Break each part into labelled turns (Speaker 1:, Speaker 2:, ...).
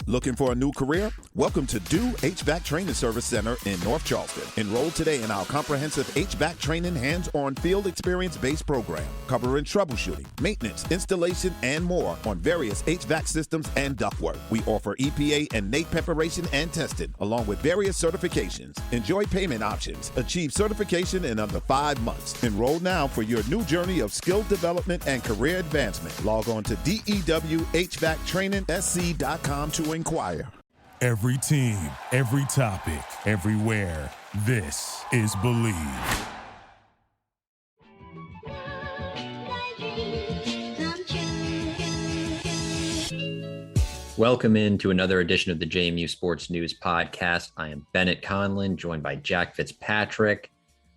Speaker 1: Looking for a new career? Welcome to Do HVAC Training Service Center in North Charleston. Enroll today in our comprehensive HVAC training hands-on field experience-based program, covering troubleshooting, maintenance, installation, and more on various HVAC systems and ductwork. We offer EPA and NAEP preparation and testing, along with various certifications. Enjoy payment options. Achieve certification in under 5 months. Enroll now for your new journey of skill development and career advancement. Log on to DEWHVACTrainingSC.com to inquire.
Speaker 2: Every team, every topic, everywhere. This is Believe.
Speaker 3: Welcome into another edition of the JMU Sports News Podcast. I am Bennett Conlin, joined by Jack Fitzpatrick.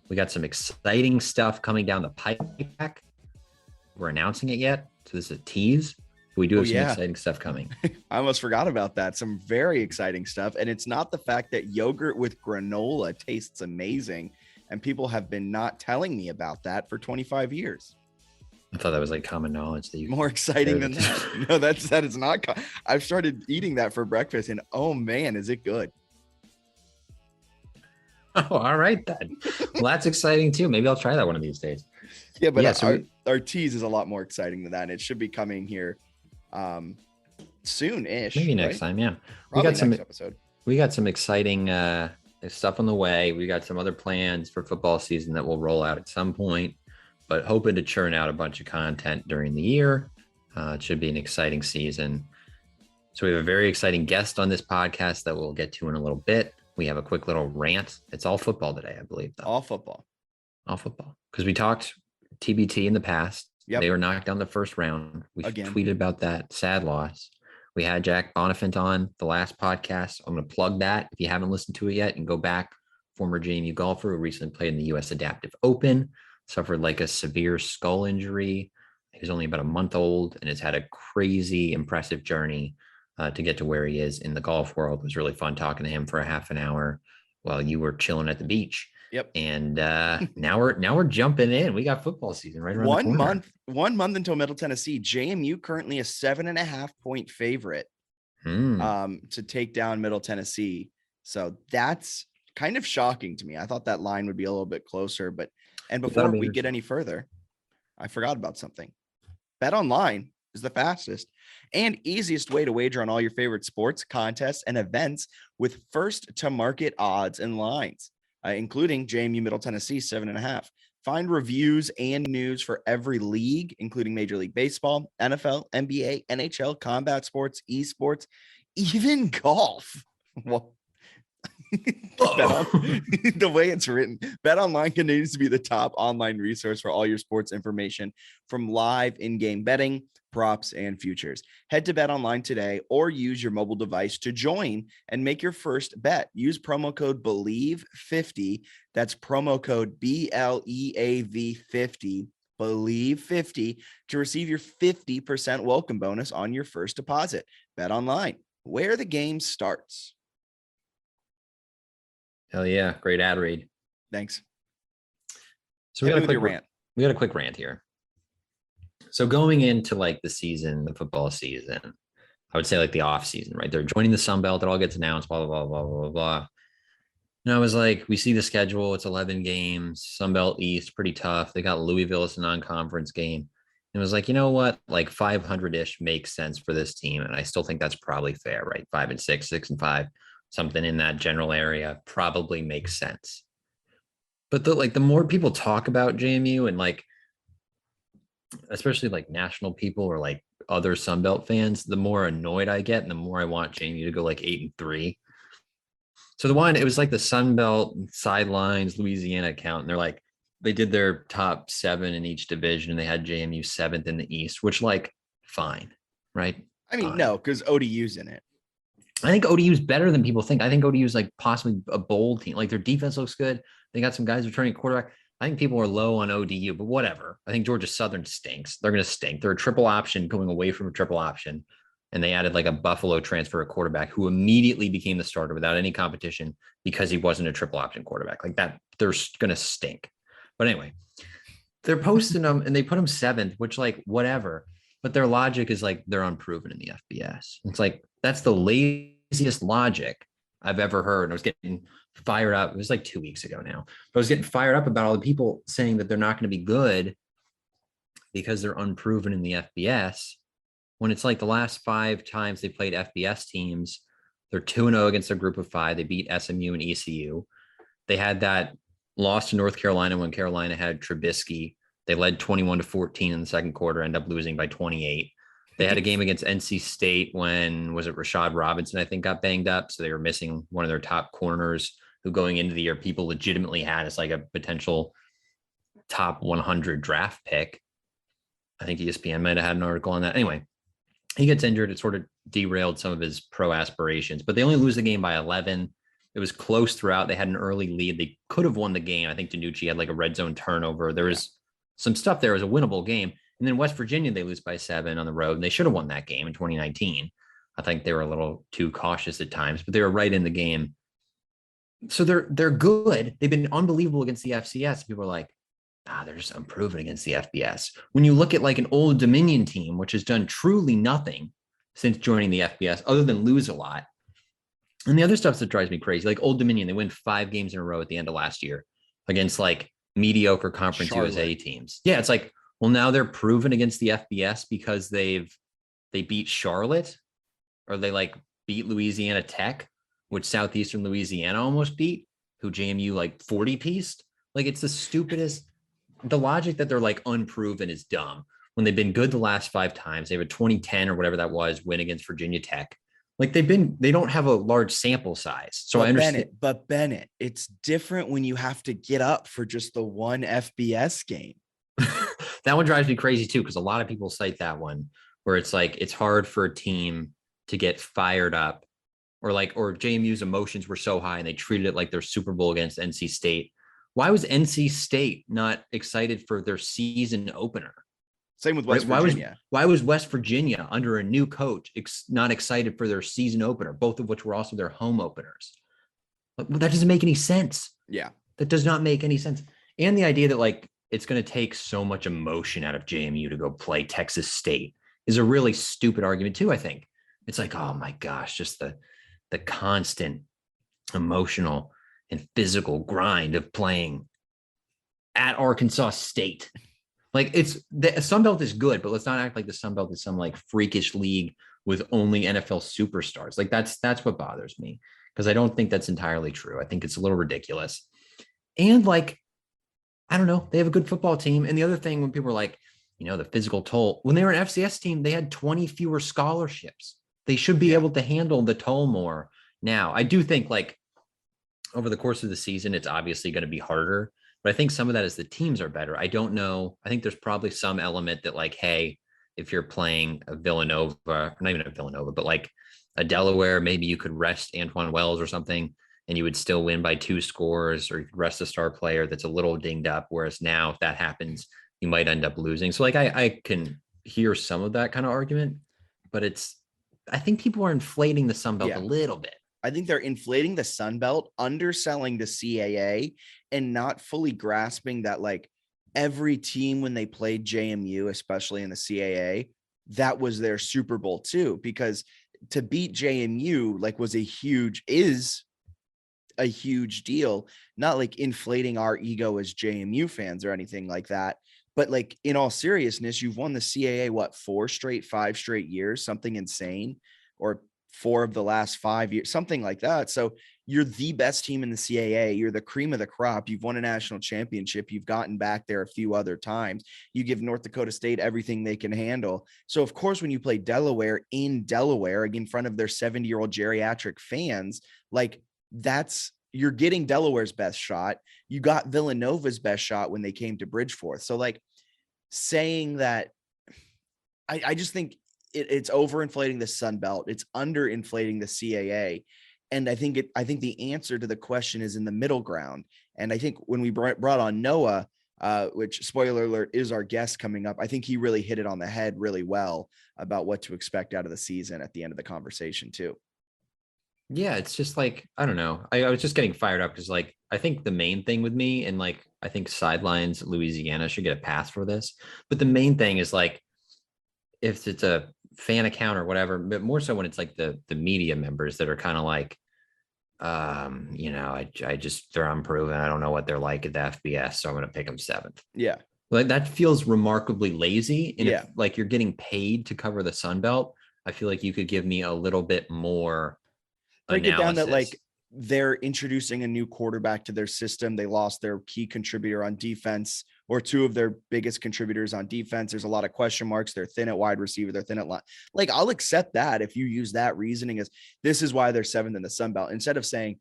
Speaker 3: We got some exciting stuff coming down the pipe. We're announcing it yet, so this is a tease. We do have some exciting stuff coming.
Speaker 4: I almost forgot about that. Some very exciting stuff. And it's not the fact that yogurt with granola tastes amazing. And people have been not telling me about that for 25 years.
Speaker 3: I thought that was like common knowledge. That you
Speaker 4: more exciting than that. No, that is not. I've started eating that for breakfast and oh man, is it good.
Speaker 3: Oh, all right then. Well, that's exciting too. Maybe I'll try that one of these days.
Speaker 4: Yeah, but our tease is a lot more exciting than that. And it should be coming here soon-ish.
Speaker 3: Maybe next time, yeah.
Speaker 4: Probably next episode.
Speaker 3: We got some exciting stuff on the way. We got some other plans for football season that will roll out at some point, but hoping to churn out a bunch of content during the year. It should be an exciting season. So we have a very exciting guest on this podcast that we'll get to in a little bit. We have a quick little rant. It's all football today, I believe, though.
Speaker 4: All football.
Speaker 3: Because we talked TBT in the past.
Speaker 4: Yep.
Speaker 3: They were knocked down the first round. We tweeted about that sad loss. We had Jack Bonifant on the last podcast. I'm going to plug that if you haven't listened to it yet, and go back. Former JMU golfer who recently played in the U.S. Adaptive Open, suffered like a severe skull injury. He was only about a month old and has had a crazy, impressive journey to get to where he is in the golf world. It was really fun talking to him for a half an hour while you were chilling at the beach.
Speaker 4: Yep.
Speaker 3: And now we're jumping in. We got football season right around the corner.
Speaker 4: 1 month until Middle Tennessee. JMU currently a 7.5 point favorite to take down Middle Tennessee. So that's kind of shocking to me. I thought that line would be a little bit closer, and before we get any further, I forgot about something. Bet Online is the fastest and easiest way to wager on all your favorite sports, contests, and events with first to market odds and lines. Including JMU Middle Tennessee 7.5. Find reviews and news for every league, including Major League Baseball, NFL, NBA, NHL, combat sports, esports, even golf. Well, the way it's written, BetOnline continues to be the top online resource for all your sports information, from live in-game betting, props, and futures. Head to BetOnline today or use your mobile device to join and make your first bet. Use promo code BELIEVE50. That's promo code BLEAV50, BELIEVE50, to receive your 50% welcome bonus on your first deposit. BetOnline, where the game starts.
Speaker 3: Hell yeah. Great ad read.
Speaker 4: Thanks.
Speaker 3: So we got a quick rant here. So going into like the season, the football season, I would say like the off season, right? They're joining the Sun Belt. It all gets announced, blah, blah, blah, blah, blah, blah. And I was like, we see the schedule. It's 11 games, Sun Belt East, pretty tough. They got Louisville as a non-conference game. And it was like, you know what? Like 500-ish makes sense for this team. And I still think that's probably fair, right? 5-6, 6-5. Something in that general area probably makes sense. But the more people talk about JMU and like, especially like national people or like other Sunbelt fans, the more annoyed I get and the more I want JMU to go like 8-3. So it was like the Sunbelt sidelines, Louisiana account. And they're like, they did their top 7 in each division and they had JMU 7th in the East, which like, fine. Right.
Speaker 4: I mean, no, because ODU's in it.
Speaker 3: I think ODU is better than people think. I think ODU is like possibly a bowl team. Like their defense looks good. They got some guys returning quarterback. I think people are low on ODU, but whatever. I think Georgia Southern stinks. They're going to stink. They're a triple option going away from a triple option. And they added like a Buffalo transfer, a quarterback who immediately became the starter without any competition because he wasn't a triple option quarterback. Like that, they're going to stink. But anyway, they're posting them and they put them 7th, which like whatever. But their logic is like they're unproven in the FBS. It's like, That's the laziest logic I've ever heard. I was getting fired up. It was like 2 weeks ago now. But I was getting fired up about all the people saying that they're not going to be good because they're unproven in the FBS. When it's like the last 5 times they played FBS teams, they're 2-0 against a group of 5. They beat SMU and ECU. They had that loss to North Carolina when Carolina had Trubisky. They led 21-14 in the second quarter, ended up losing by 28. They had a game against NC State when, was it Rashad Robinson, I think, got banged up. So they were missing one of their top corners who going into the year people legitimately had as like a potential top 100 draft pick. I think ESPN might have had an article on that. Anyway, he gets injured. It sort of derailed some of his pro aspirations, but they only lose the game by 11. It was close throughout. They had an early lead. They could have won the game. I think DiNucci had like a red zone turnover. There was some stuff there. It was a winnable game. And then West Virginia, they lose by 7 on the road. And they should have won that game in 2019. I think they were a little too cautious at times, but they were right in the game. So they're good. They've been unbelievable against the FCS. People are like, they're just unproven against the FBS. When you look at like an Old Dominion team, which has done truly nothing since joining the FBS other than lose a lot. And the other stuff that drives me crazy, like Old Dominion, they win 5 games in a row at the end of last year against like mediocre Conference USA teams. Yeah, it's like, well, now they're proven against the FBS because they beat Charlotte, or they like beat Louisiana Tech, which Southeastern Louisiana almost beat, who JMU like 40-pieced. Like, it's the stupidest. The logic that they're like unproven is dumb when they've been good the last 5 times. They have a 2010 or whatever that was win against Virginia Tech. Like they don't have a large sample size. So I understand.
Speaker 4: Bennett, it's different when you have to get up for just the one FBS game.
Speaker 3: That one drives me crazy too, because a lot of people cite that one where it's like it's hard for a team to get fired up, or JMU's emotions were so high and they treated it like their Super Bowl against NC State. Why was NC State not excited for their season opener?
Speaker 4: Same with West Virginia.
Speaker 3: Why was West Virginia under a new coach not excited for their season opener, both of which were also their home openers? That doesn't make any sense.
Speaker 4: Yeah.
Speaker 3: That does not make any sense. And the idea that like it's going to take so much emotion out of JMU to go play Texas State is a really stupid argument too, I think. It's like, oh my gosh, just the constant emotional and physical grind of playing at Arkansas State. Like, it's the Sun Belt is good, but let's not act like the Sun Belt is some like freakish league with only NFL superstars. Like that's what bothers me, because I don't think that's entirely true. I think it's a little ridiculous. And like, I don't know, they have a good football team. And the other thing, when people are like, the physical toll, when they were an FCS team, they had 20 fewer scholarships. They should be able to handle the toll more now. I do think like over the course of the season, it's obviously going to be harder. But I think some of that is the teams are better. I don't know. I think there's probably some element that like, hey, if you're playing a Villanova, or not even a Villanova, but like a Delaware, maybe you could rest Antoine Wells or something, and you would still win by 2 scores, or you could rest a star player that's a little dinged up. Whereas now, if that happens, you might end up losing. So like, I can hear some of that kind of argument, but I think people are inflating the Sun Belt a little bit.
Speaker 4: I think they're inflating the Sun Belt, underselling the CAA, and not fully grasping that like every team when they played JMU, especially in the CAA, that was their Super Bowl too, because to beat JMU like is a huge deal, not like inflating our ego as JMU fans or anything like that. But like in all seriousness, you've won the CAA, 5 straight years, something insane, or 4 of the last 5 years, something like that. So you're the best team in the CAA. You're the cream of the crop. You've won a national championship. You've gotten back there a few other times. You give North Dakota State everything they can handle. So of course, when you play Delaware in Delaware in front of their 70-year-old geriatric fans, like you're getting Delaware's best shot. You got Villanova's best shot when they came to Bridgeforth. So like saying that, I just think it's overinflating the Sun Belt. It's underinflating the CAA. And I think the answer to the question is in the middle ground. And I think when we brought on Noah, which, spoiler alert, is our guest coming up, I think he really hit it on the head really well about what to expect out of the season at the end of the conversation too.
Speaker 3: Yeah, it's just like, I don't know. I was just getting fired up because like, I think the main thing with me, and like, I think Sidelines Louisiana should get a pass for this. But the main thing is like, if it's a fan account or whatever, but more so when it's like the media members that are kind of like, I just, they're unproven. I don't know what they're like at the FBS, so I'm going to pick them 7th.
Speaker 4: Yeah.
Speaker 3: Like that feels remarkably lazy. And
Speaker 4: Yeah.
Speaker 3: if like you're getting paid to cover the Sun Belt, I feel like you could give me a little bit more
Speaker 4: break
Speaker 3: analysis.
Speaker 4: It down that like they're introducing a new quarterback to their system. They lost their key contributor on defense, or 2 of their biggest contributors on defense. There's a lot of question marks. They're thin at wide receiver. They're thin at line. Like, I'll accept that if you use that reasoning as this is why they're 7th in the Sun Belt, instead of saying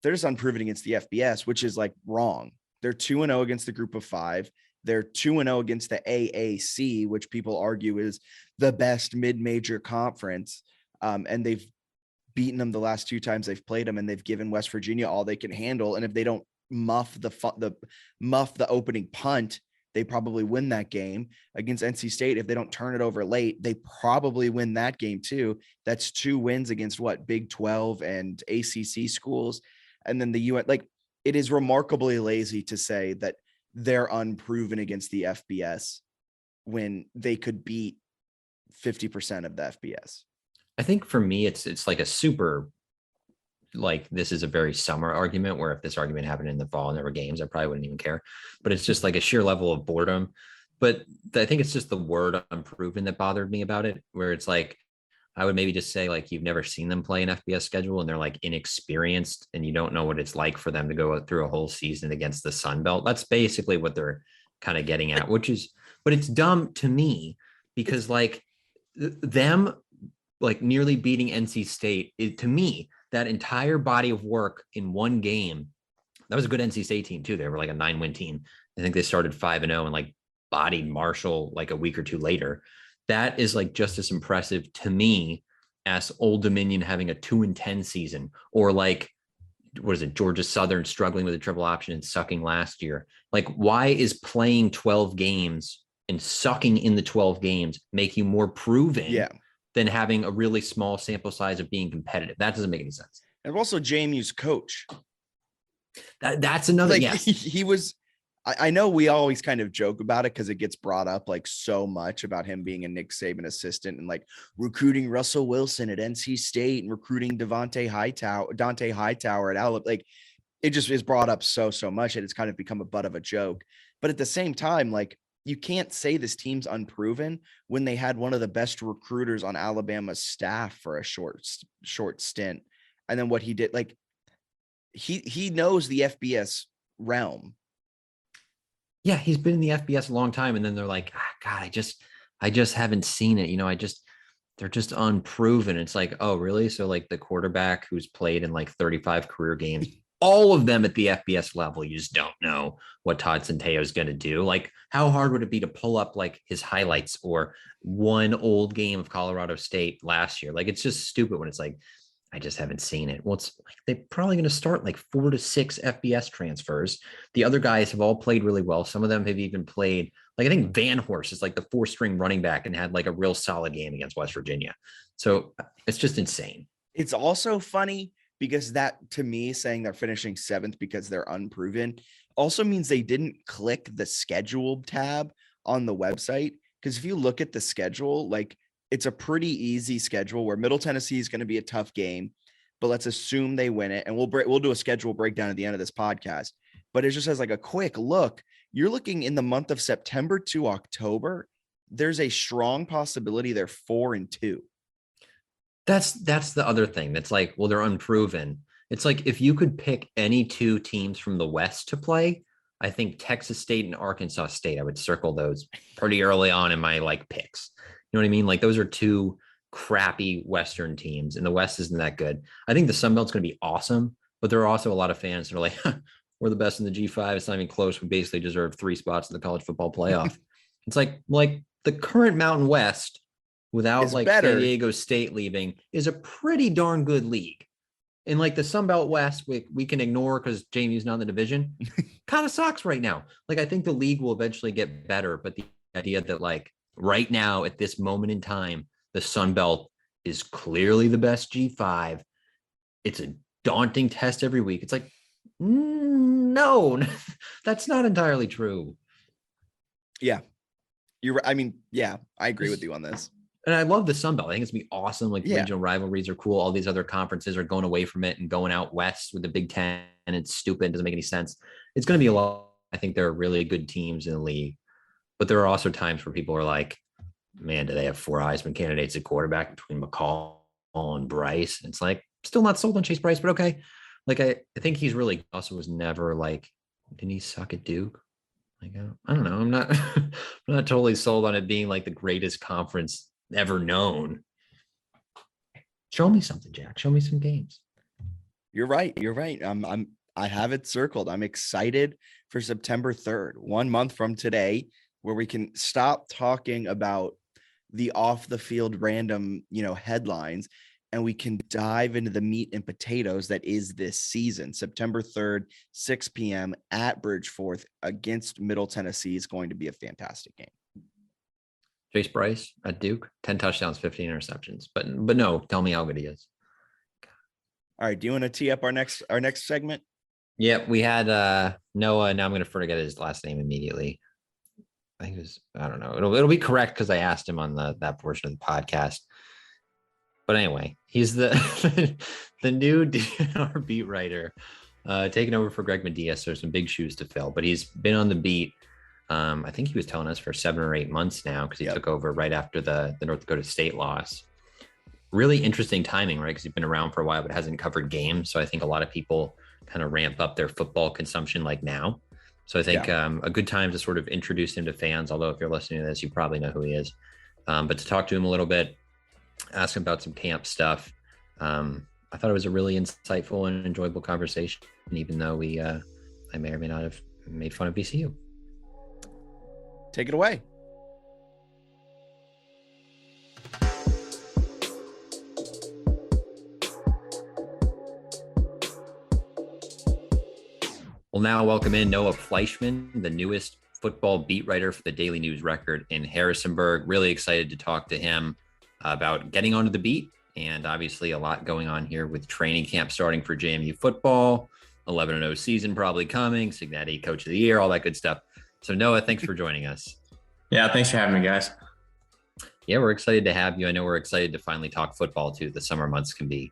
Speaker 4: they're just unproven against the FBS, which is like wrong. They're 2-0 against the group of 5. They're 2-0 against the AAC, which people argue is the best mid-major conference. And they've beaten them the last 2 times they've played them, and they've given West Virginia all they can handle. And if they don't muff the opening punt, they probably win that game. Against NC State, if they don't turn it over late, they probably win that game too. That's 2 wins against Big 12 and ACC schools. And then the UN, like, it is remarkably lazy to say that they're unproven against the FBS when they could beat 50% of the FBS.
Speaker 3: I think for me, it's like a super, like, this is a very summer argument, where if this argument happened in the fall and there were games, I probably wouldn't even care. But it's just like a sheer level of boredom. But I think it's just the word unproven that bothered me about it, where it's like, I would maybe just say, like, you've never seen them play an FBS schedule and they're like inexperienced and you don't know what it's like for them to go through a whole season against the Sun Belt. That's basically what they're kind of getting at, but it's dumb to me because like them like nearly beating NC State, to me, that entire body of work in one game, that was a good NC State team too. They were like a 9-win team. I think they started 5-0 and like bodied Marshall like a week or 2 later. That is like just as impressive to me as Old Dominion having a 2-10 season, or like, what is it, Georgia Southern struggling with a triple option and sucking last year. Like, why is playing 12 games and sucking in the 12 games make you more proven than having a really small sample size of being competitive? That doesn't make any sense.
Speaker 4: And also JMU's coach.
Speaker 3: That's another,
Speaker 4: like,
Speaker 3: yes.
Speaker 4: He was, I know we always kind of joke about it because it gets brought up like so much about him being a Nick Saban assistant and like recruiting Russell Wilson at NC State and recruiting Dante Hightower at Alabama. Like, it just is brought up so much that it's kind of become a butt of a joke. But at the same time, like, you can't say this team's unproven when they had one of the best recruiters on Alabama's staff for a short stint. And then what he did, like, he knows the FBS realm.
Speaker 3: Yeah, he's been in the FBS a long time. And then they're like, God, I just haven't seen it. They're just unproven. It's like, oh, really? So like the quarterback who's played in like 35 career games, all of them at the FBS level, you just don't know what Todd Centeio is going to do. Like, how hard would it be to pull up like his highlights or one old game of Colorado State last year? Like, it's just stupid when it's like, I just haven't seen it. Well, it's like they're probably going to start like 4 to 6 FBS transfers. The other guys have all played really well. Some of them have even played, like, I think Van Horst is like the 4th-string running back and had like a real solid game against West Virginia. So it's just insane.
Speaker 4: It's also funny because that, to me, saying they're finishing 7th because they're unproven also means they didn't click the schedule tab on the website. Because if you look at the schedule, like, it's a pretty easy schedule where Middle Tennessee is going to be a tough game, but let's assume they win it. And we'll do a schedule breakdown at the end of this podcast, but it just has like a quick look. You're looking in the month of September to October. There's a strong possibility they're 4-2.
Speaker 3: That's the other thing. That's like, well, they're unproven. It's like, if you could pick any 2 teams from the West to play, I think Texas State and Arkansas State, I would circle those pretty early on in my like picks. You know what I mean? Like, those are 2 crappy Western teams, and the West isn't that good. I think the Sun Belt's going to be awesome, but there are also a lot of fans that are like, we're the best in the G5. It's not even close. We basically deserve 3 spots in the college football playoff. It's like the current Mountain West, without like better. San Diego State leaving, is a pretty darn good league. And like the Sun Belt West, we can ignore because JMU's not in the division. Kind of sucks right now. Like, I think the league will eventually get better, but the idea that like right now at this moment in time, the Sun Belt is clearly the best G5. It's a daunting test every week. It's like, no, that's not entirely true.
Speaker 4: Yeah. I mean, yeah, I agree with you on this.
Speaker 3: And I love the Sun Belt. I think it's gonna be awesome. Like regional rivalries are cool. All these other conferences are going away from it and going out west with the Big Ten. And it's stupid. It doesn't make any sense. It's going to be a lot. I think there are really good teams in the league, but there are also times where people are like, man, do they have 4 Heisman candidates at quarterback between McCall and Bryce? And it's like, still not sold on Chase Bryce, but okay. Like, I think he's really also was never like, didn't he suck at Duke? Like, I don't know. I'm not, I'm not totally sold on it being like the greatest conference ever known. Show me something, Jack. Show me some games.
Speaker 4: You're right. You're right. I have it circled. I'm excited for September 3rd, 1 month from today, where we can stop talking about the off the field random, headlines, and we can dive into the meat and potatoes that is this season. September 3rd, 6 p.m. at Bridgeforth against Middle Tennessee is going to be a fantastic game.
Speaker 3: Chase Bryce at Duke, 10 touchdowns, 15 interceptions. But no, tell me how good he is.
Speaker 4: All right. Do you want to tee up our next segment?
Speaker 3: Yeah, we had Noah. Now I'm going to forget his last name immediately. I think it was, I don't know. It'll be correct because I asked him on that portion of the podcast. But anyway, he's the new DNR beat writer, taking over for Greg Medias. So there's some big shoes to fill, but he's been on the beat. I think he was telling us for 7 or 8 months now because he took over right after the North Dakota State loss. Really interesting timing, right? Because he's been around for a while, but hasn't covered games. So I think a lot of people kind of ramp up their football consumption like now. So I think a good time to sort of introduce him to fans, although if you're listening to this, you probably know who he is. But to talk to him a little bit, ask him about some camp stuff. I thought it was a really insightful and enjoyable conversation, even though I may or may not have made fun of VCU.
Speaker 4: Take it away.
Speaker 3: We'll now welcome in Noah Fleischman, the newest football beat writer for the Daily News Record in Harrisonburg. Really excited to talk to him about getting onto the beat, and obviously a lot going on here with training camp starting for JMU football, 11-0 season probably coming, Cincinnati Coach of the Year, all that good stuff. So Noah, thanks for joining us.
Speaker 5: Yeah, thanks for having me, guys.
Speaker 3: Yeah, we're excited to have you. I know we're excited to finally talk football too. The summer months can be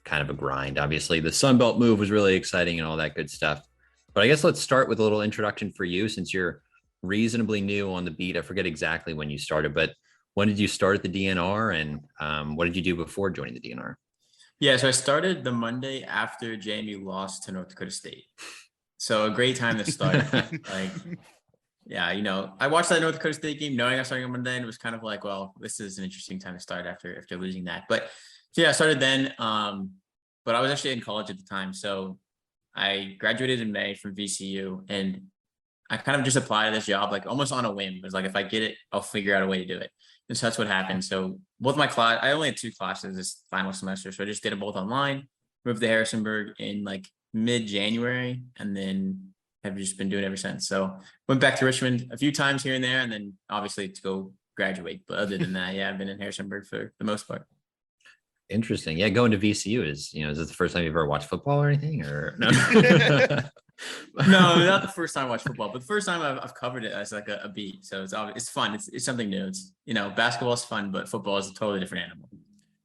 Speaker 3: kind of a grind. Obviously, the Sun Belt move was really exciting and all that good stuff. But I guess let's start with a little introduction for you since you're reasonably new on the beat. I forget exactly when you started, but when did you start at the DNR and what did you do before joining the DNR?
Speaker 5: Yeah, so I started the Monday after JMU lost to North Dakota State. So a great time to start. I watched that North Dakota State game knowing I was starting on Monday, and it was kind of like, well, this is an interesting time to start after losing that. But so yeah, I started then, but I was actually in college at the time. So I graduated in May from VCU, and I kind of just applied to this job, like almost on a whim. It was like, if I get it, I'll figure out a way to do it. And so that's what happened. So both my class, I only had 2 classes this final semester. So I just did it both online, moved to Harrisonburg in like mid-January, and then have just been doing it ever since. So went back to Richmond a few times here and there, and then obviously to go graduate. But other than that, yeah, I've been in Harrisonburg for the most part.
Speaker 3: Interesting. Yeah, going to VCU is this the first time you've ever watched football or anything? Or no?
Speaker 5: No, not the first time I watched football, but the first time I've covered it as like a beat. So it's fun. It's something new. It's basketball is fun, but football is a totally different animal.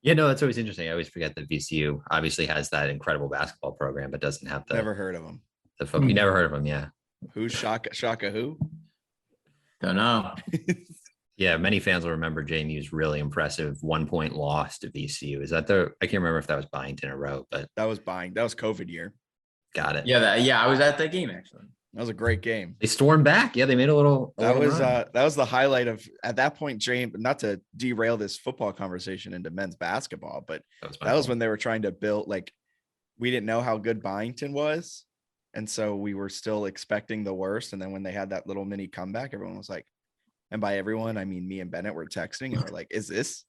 Speaker 3: Yeah, no, that's always interesting. I always forget that VCU obviously has that incredible basketball program, but doesn't have the.
Speaker 4: Never heard of them.
Speaker 3: The football. You never heard of them, yeah.
Speaker 4: Who's Shaka who?
Speaker 5: Don't know.
Speaker 3: Yeah, many fans will remember JMU's really impressive 1-point loss to VCU. Is that I can't remember if that was Byington or Rowe, but
Speaker 4: that was COVID year.
Speaker 3: Got it.
Speaker 5: Yeah, I was at that game actually.
Speaker 4: That was a great game.
Speaker 3: They stormed back. Yeah, they made a little
Speaker 4: that was the highlight of at that point, James, not to derail this football conversation into men's basketball, but that was when they were trying to build, like, we didn't know how good Byington was. And so we were still expecting the worst. And then when they had that little mini comeback, everyone was like, and by everyone, I mean me and Bennett were texting and we're like, is this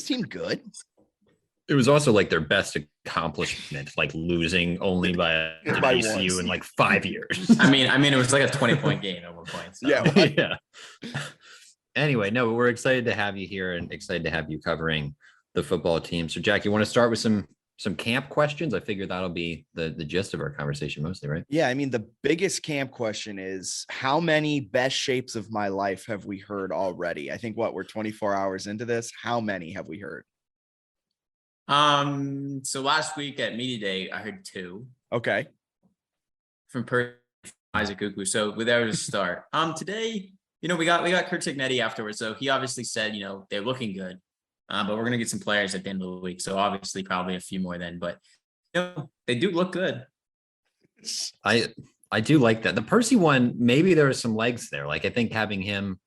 Speaker 4: team good?
Speaker 3: It was also like their best accomplishment, like losing only by VCU in like 5 years.
Speaker 5: I mean, it was like a 20-point game at one point. So.
Speaker 3: Yeah. Anyway, no, but we're excited to have you here and excited to have you covering the football team. So Jack, you want to start with some some camp questions. I figure that'll be the gist of our conversation mostly, right?
Speaker 4: Yeah, I mean, the biggest camp question is how many best shapes of my life have we heard already? I think we're 24 hours into this. How many have we heard?
Speaker 5: So last week at media day, I heard 2.
Speaker 4: Okay.
Speaker 5: From Isaac Cuckoo. So there was a start. Today, we got Kurt Signetti afterwards. So he obviously said, they're looking good. But we're gonna get some players at the end of the week. So obviously probably a few more then, but they do look good.
Speaker 3: I do like that. The Percy one, maybe there are some legs there. Like I think having him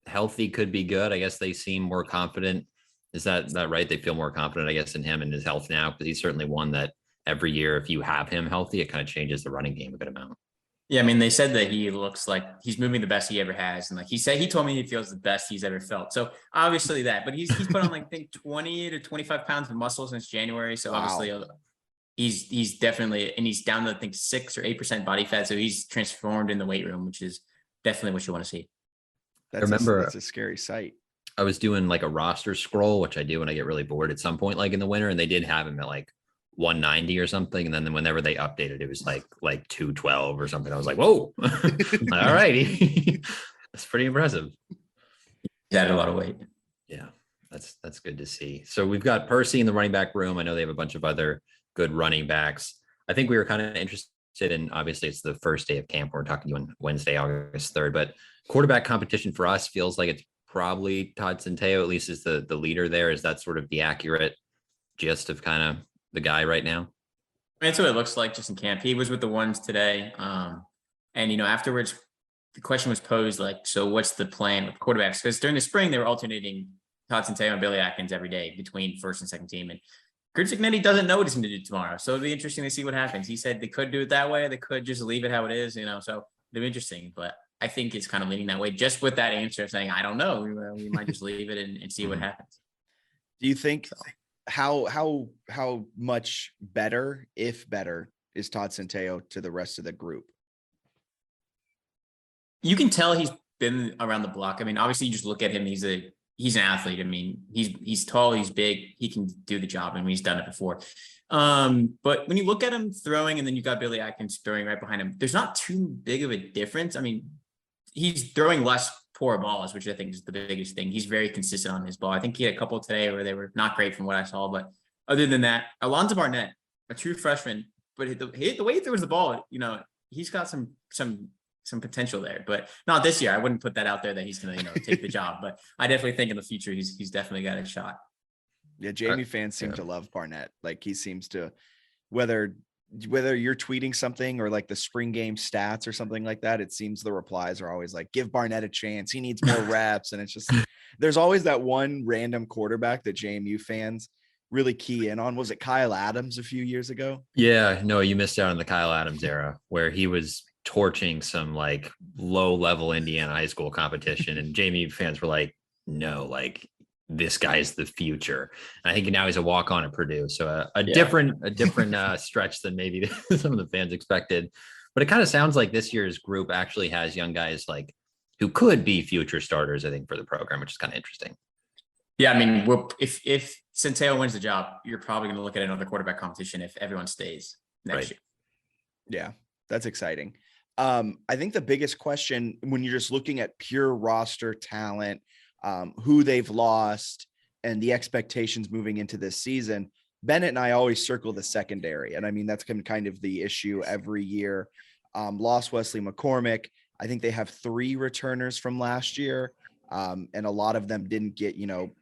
Speaker 3: healthy could be good. I guess they seem more confident. Is that right? They feel more confident, I guess, in him and his health now, because he's certainly one that every year, if you have him healthy, it kind of changes the running game a good amount.
Speaker 5: Yeah, I mean, they said that he looks like he's moving the best he ever has. And like he told me he feels the best he's ever felt. So obviously that, but he's put on like, I think 20 to 25 pounds of muscle since January. So obviously he's definitely, and he's down to, I think 6 or 8% body fat. So he's transformed in the weight room, which is definitely what you want to see.
Speaker 4: That's a scary sight.
Speaker 3: I was doing like a roster scroll, which I do when I get really bored at some point, like in the winter, and they did have him at like 190 or something. And then whenever they updated, it was like 212 or something. I was like, whoa, all righty. That's pretty impressive.
Speaker 5: He added a lot of weight.
Speaker 3: Yeah, that's good to see. So we've got Percy in the running back room. I know they have a bunch of other good running backs. I think we were kind of interested in, obviously it's the first day of camp. We're talking to you on Wednesday, August 3rd, but quarterback competition for us feels like it's probably Todd Centeio, at least is the leader there. Is that sort of the accurate gist of kind of the guy right now?
Speaker 5: That's what it looks like just in camp. He was with the ones today. And, afterwards, the question was posed like, so what's the plan with quarterbacks? Because during the spring, they were alternating Todd Centeio and Billy Atkins every day between first and second team. And Kurt Signetti doesn't know what he's going to do tomorrow. So it'll be interesting to see what happens. He said they could do it that way. They could just leave it how it is, so it'll be interesting. But I think it's kind of leaning that way just with that answer of saying, I don't know. We might just leave it and see what happens.
Speaker 4: Do you think how much better, if better, is Todd Centeio to the rest of the group?
Speaker 5: You can tell he's been around the block. I mean, obviously you just look at him. He's an athlete. I mean, he's tall, he's big, he can do the job. I mean, he's done it before. But when you look at him throwing, and then you got Billy Atkins throwing right behind him, there's not too big of a difference. I mean, he's throwing less poor balls, which I think is the biggest thing. He's very consistent on his ball. I think he had a couple today where they were not great from what I saw, but other than that, Alonzo Barnett, a true freshman, but the way he throws the ball, he's got some potential there, but not this year. I wouldn't put that out there that he's going to, take the job, but I definitely think in the future, he's definitely got a shot.
Speaker 4: Yeah. JMU fans seem to love Barnett. Like he seems to, whether you're tweeting something or like the spring game stats or something like that, it seems the replies are always like, give Barnett a chance. He needs more reps. And it's just, there's always that one random quarterback that JMU fans really key in on. Was it Kyle Adams a few years ago?
Speaker 3: Yeah, no, you missed out on the Kyle Adams era where he was torching some like low level Indiana high school competition. And JMU fans were like, no, like this guy's the future. And I think now he's a walk-on at Purdue. So a different stretch than maybe some of the fans expected. But it kind of sounds like this year's group actually has young guys like who could be future starters, I think, for the program, which is kind of interesting.
Speaker 5: Yeah, I mean, if Centeio wins the job, you're probably going to look at another quarterback competition if everyone stays next year.
Speaker 4: Yeah, that's exciting. I think the biggest question when you're just looking at pure roster talent, who they've lost and the expectations moving into this season, Bennett and I always circle the secondary. And I mean, that's kind of the issue every year. Lost Wesley McCormick. I think they have 3 returners from last year. And a lot of them didn't get,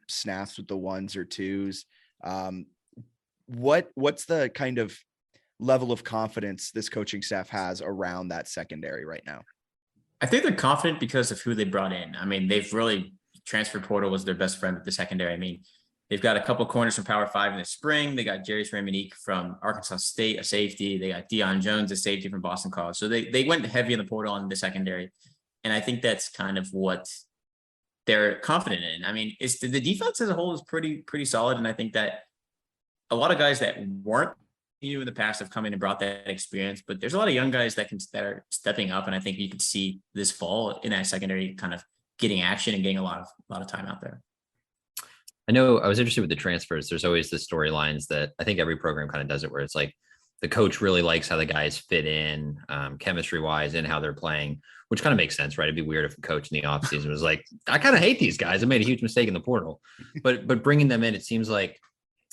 Speaker 4: snaps with the 1s or 2s. What's the kind of level of confidence this coaching staff has around that secondary right now?
Speaker 5: I think they're confident because of who they brought in. I mean, they've really transfer portal was their best friend with the secondary. I mean, they've got a couple corners from Power 5 in the spring. They got Jarius Ramonique from Arkansas State, a safety. They got Deion Jones, a safety from Boston College. So they went heavy in the portal on the secondary. And I think that's kind of what they're confident in. I mean, it's the defense as a whole is pretty solid. And I think that a lot of guys that weren't in the past have come in and brought that experience, but there's a lot of young guys that are stepping up. And I think you could see this fall in that secondary kind of getting action and getting a lot of time out there.
Speaker 3: I know I was interested with the transfers. There's always the storylines that I think every program kind of does it, where it's like the coach really likes how the guys fit in, chemistry wise, and how they're playing, which kind of makes sense, right? It'd be weird if a coach in the offseason was like, I kind of hate these guys. I made a huge mistake in the portal. But bringing them in, it seems like,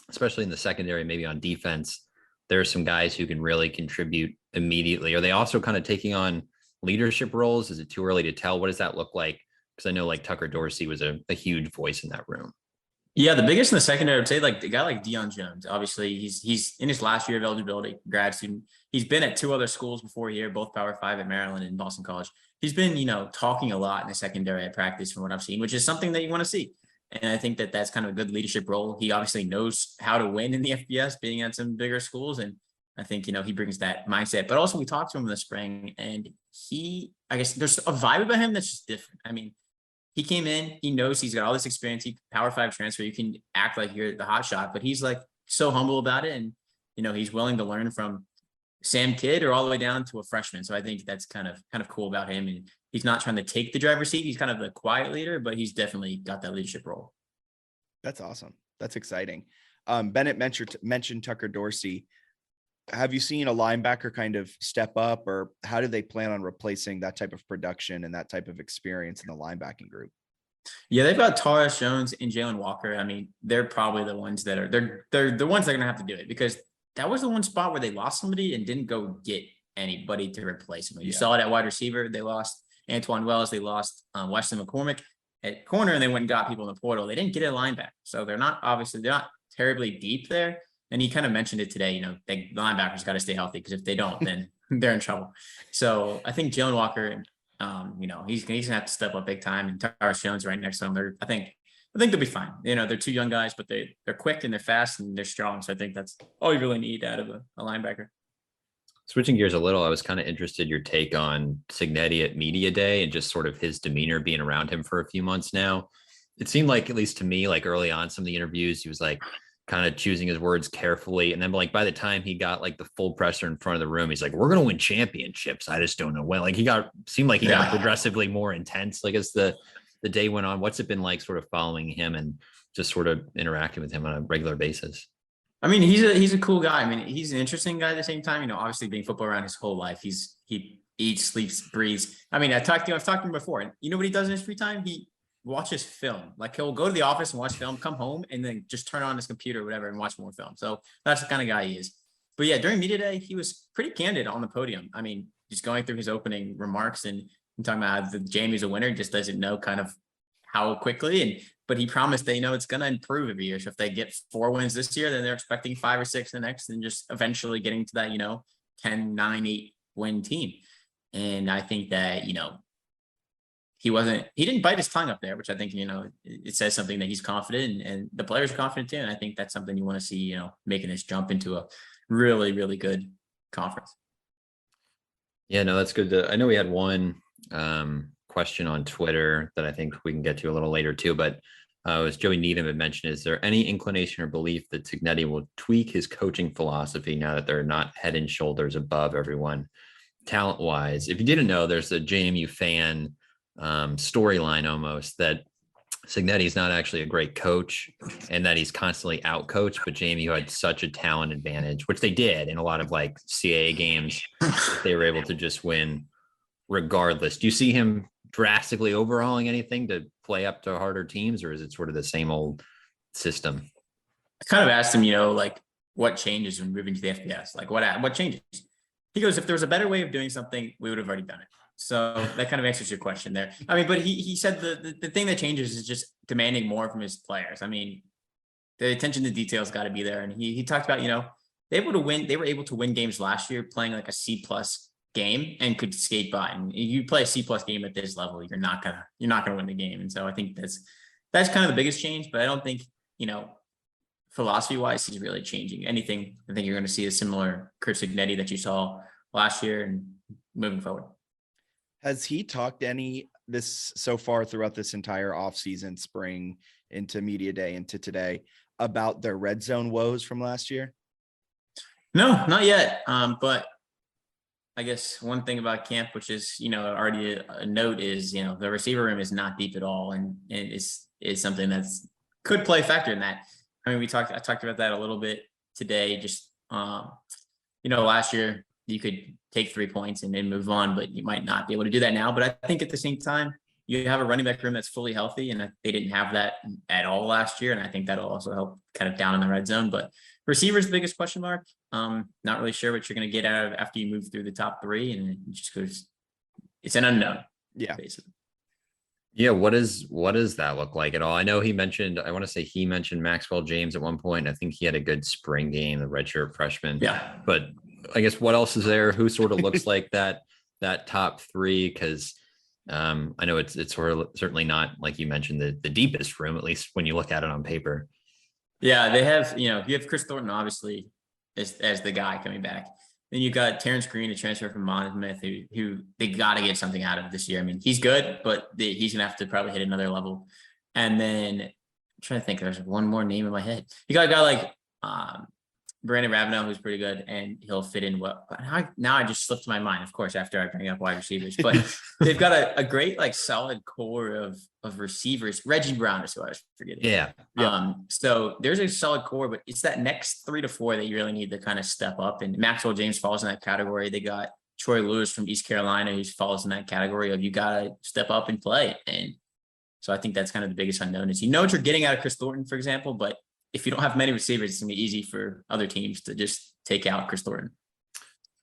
Speaker 3: especially in the secondary, maybe on defense, there are some guys who can really contribute immediately. Are they also kind of taking on leadership roles? Is it too early to tell? What does that look like? Because I know like Tucker Dorsey was a huge voice in that room.
Speaker 5: Yeah, the biggest in the secondary, I would say, like the guy like Deion Jones. Obviously, he's in his last year of eligibility, grad student. He's been at 2 other schools before here, both Power 5 at Maryland and Boston College. He's been, talking a lot in the secondary at practice from what I've seen, which is something that you want to see. And I think that that's kind of a good leadership role. He obviously knows how to win in the FBS, being at some bigger schools. And I think, he brings that mindset. But also we talked to him in the spring, and I guess there's a vibe about him that's just different. I mean, he came in, he knows he's got all this experience. He Power 5 transfer. You can act like you're the hot shot, but he's like so humble about it. And, he's willing to learn from Sam Kidd or all the way down to a freshman. So I think that's kind of cool about him. And he's not trying to take the driver's seat. He's kind of the quiet leader, but he's definitely got that leadership role.
Speaker 4: That's awesome. That's exciting. Bennett mentioned Tucker Dorsey. Have you seen a linebacker kind of step up, or how do they plan on replacing that type of production and that type of experience in the linebacking group?
Speaker 5: Yeah, they've got Taurus Jones and Jalen Walker. I mean, they're probably the ones that are they're the ones that are gonna have to do it, because that was the one spot where they lost somebody and didn't go get anybody to replace him. You saw it at wide receiver. They lost Antoine Wells. They lost Weston McCormick at corner, and they went and got people in the portal. They didn't get a linebacker, so they're not terribly deep there. And he kind of mentioned it today, the linebackers got to stay healthy, because if they don't, then they're in trouble. So I think Jalen Walker, he's going to have to step up big time. And Taurus Jones right next to him. I think they'll be fine. They're 2 young guys, but they're quick and they're fast and they're strong. So I think that's all you really need out of a linebacker.
Speaker 3: Switching gears a little, I was kind of interested your take on Cignetti at Media Day and just sort of his demeanor being around him for a few months now. It seemed like, at least to me, like early on some of the interviews, he was like kind of choosing his words carefully. And then like by the time he got like the full presser in front of the room, he's like, we're going to win championships. I just don't know when. Like seemed like he got progressively more intense, like as the day went on. What's it been like sort of following him and just sort of interacting with him on a regular basis?
Speaker 5: I mean, he's a cool guy. I mean, he's an interesting guy at the same time, obviously being football around his whole life. He eats, sleeps, breathes. I mean, I've talked to him before, and you know what he does in his free time? He watches film. Like, he'll go to the office and watch film, come home, and then just turn on his computer or whatever and watch more film. So that's the kind of guy he is. But yeah, during Media Day, he was pretty candid on the podium. I mean, just going through his opening remarks and talking about how the JMU's a winner, just doesn't know kind of how quickly. But he promised it's going to improve every year. So if they get 4 wins this year, then they're expecting 5 or 6 the next, and just eventually getting to that, 10, 9, 8 win team. And I think that, he didn't bite his tongue up there, which I think, it says something that he's confident and the players are confident too. And I think that's something you want to see, making this jump into a really, really good conference.
Speaker 3: Yeah, no, that's good. I know we had one question on Twitter that I think we can get to a little later too, but as Joey Needham had mentioned, is there any inclination or belief that Cignetti will tweak his coaching philosophy now that they're not head and shoulders above everyone talent-wise? If you didn't know, there's a JMU fan storyline almost that Cignetti is not actually a great coach and that he's constantly out-coached, but JMU had such a talent advantage, which they did in a lot of like CAA games. They were able to just win regardless. Do you see him drastically overhauling anything to play up to harder teams, or is it sort of the same old system?
Speaker 5: I kind of asked him, like, what changes when moving to the FBS? Like, what changes? He goes, if there was a better way of doing something, we would have already done it. So that kind of answers your question there. I mean, but he said the thing that changes is just demanding more from his players. I mean, the attention to details got to be there. And he talked about, they were able to win games last year playing like a C+ game and could skate by. And you play a C+ game at this level, you're not gonna win the game. And so I think that's kind of the biggest change. But I don't think, philosophy wise, he's really changing anything. I think you're going to see a similar Chris Cignetti that you saw last year and moving forward.
Speaker 4: Has he talked this so far throughout this entire offseason, spring into Media Day into today, about their red zone woes from last year? No, not yet. But I guess one thing about camp, which is, already a note, is, the receiver room is not deep at all. And it's something that's
Speaker 5: could play a factor in that. I mean, I talked about that a little bit today. Just, last year you could take 3 points and then move on, but you might not be able to do that now. But I think at the same time, you have a running back room that's fully healthy, and they didn't have that at all last year. And I think that'll also help kind of down in the red zone. But receivers, the biggest question mark. Not really sure what you're going to get out of it after you move through the top 3, and it just goes. It's an unknown.
Speaker 4: Yeah,
Speaker 5: basically.
Speaker 3: Yeah, what does that look like at all? I know he mentioned Maxwell James at one point. I think he had a good spring game, the redshirt freshman.
Speaker 5: Yeah,
Speaker 3: but I guess what else is there? Who sort of looks like that top 3? Because I know it's sort of certainly not, like you mentioned, the deepest room, at least when you look at it on paper.
Speaker 5: Yeah, they have, you have Chris Thornton, obviously, as the guy coming back. Then you got Terrence Green, a transfer from Monmouth, who they got to get something out of this year. I mean, he's good, but he's going to have to probably hit another level. And then I'm trying to think, there's one more name in my head. You got a guy like Brandon Ravenel, who's pretty good, and he'll fit in well. But now I just slipped my mind, of course, after I bring up wide receivers. But they've got a great, solid core of receivers. Reggie Brown is who I was forgetting.
Speaker 3: Yeah.
Speaker 5: So there's a solid core, but it's that next 3 to 4 that you really need to kind of step up. And Maxwell James falls in that category. They got Troy Lewis from East Carolina, who falls in that category of you got to step up and play. And so I think that's kind of the biggest unknown is what you're getting out of Chris Thornton, for example, but if you don't have many receivers, it's going to be easy for other teams to just take out Chris Thornton.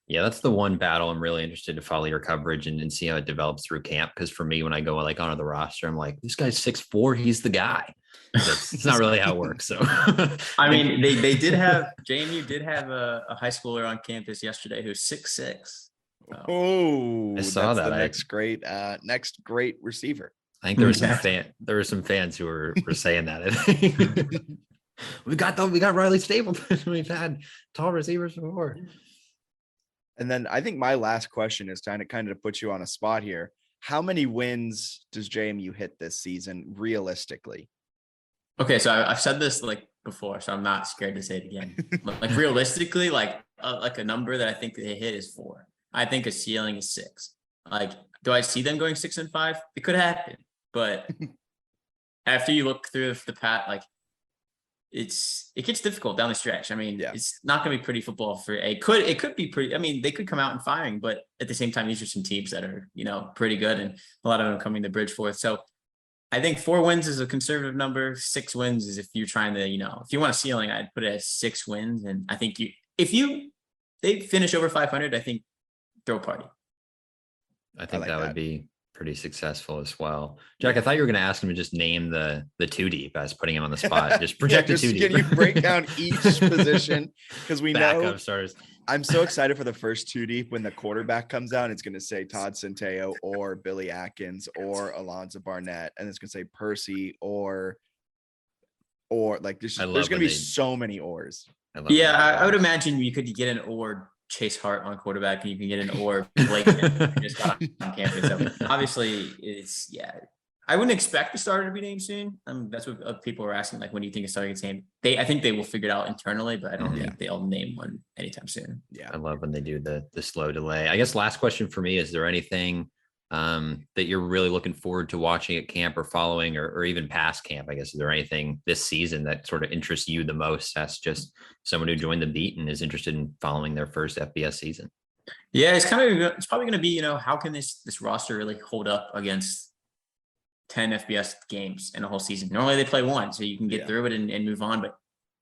Speaker 3: Yeah, that's the one battle I'm really interested to follow your coverage and see how it develops through camp. Because for me, when I go onto the roster, I'm like, this guy's 6'4", he's the guy. It's not really how it works. So,
Speaker 5: I mean, they did have JMU did have a high schooler on campus yesterday who's 6'6".
Speaker 4: Oh,
Speaker 3: I saw that.
Speaker 4: Next great receiver.
Speaker 3: I think there were some fans who were saying that. We got Riley Stapleton. We've had tall receivers before.
Speaker 4: And then I think my last question is kind of to put you on a spot here. How many wins does JMU hit this season realistically?
Speaker 5: Okay, so I've said this before, so I'm not scared to say it again. Realistically, a number that I think they hit is 4. I think a ceiling is 6. Do I see them going 6-5? It could happen, but after you look through the path, it gets difficult down the stretch. I mean, It's not going to be pretty football for it could be pretty. I mean, they could come out and firing, but at the same time, these are some teams that are, pretty good, and a lot of them coming to Bridgeforth. So I think 4 wins is a conservative number. 6 wins is if you're trying to, if you want a ceiling, I'd put it at 6 wins. And I think if they finish over 500, I think throw a party.
Speaker 3: I think that would be pretty successful as well. Jack, I thought you were going to ask him to just name the 2 deep. I was putting him on the spot. Just project a 2 deep.
Speaker 4: Can you break down each position? Because we know
Speaker 3: stars.
Speaker 4: I'm so excited for the first 2 deep when the quarterback comes out. It's going to say Todd Centeo or Billy Atkins or Alonzo Barnett, and it's going to say Percy or there's going to be so many ors.
Speaker 5: I would imagine you could get an or Chase Hart on quarterback, and you can get an or Blake just got on campus. So obviously, I wouldn't expect the starter to be named soon. That's what people were asking. When do you think a starter gets named? I think they will figure it out internally, but I don't think they'll name one anytime soon.
Speaker 4: Yeah,
Speaker 3: I love when they do the slow delay. I guess last question for me: is there anything that you're really looking forward to watching at camp or following, or even past camp? I guess, is there anything this season that sort of interests you the most as just someone who joined the beat and is interested in following their first FBS season?
Speaker 5: Yeah, it's probably going to be, how can this roster really hold up against 10 FBS games in a whole season? Normally they play 1, so you can get through it and move on. But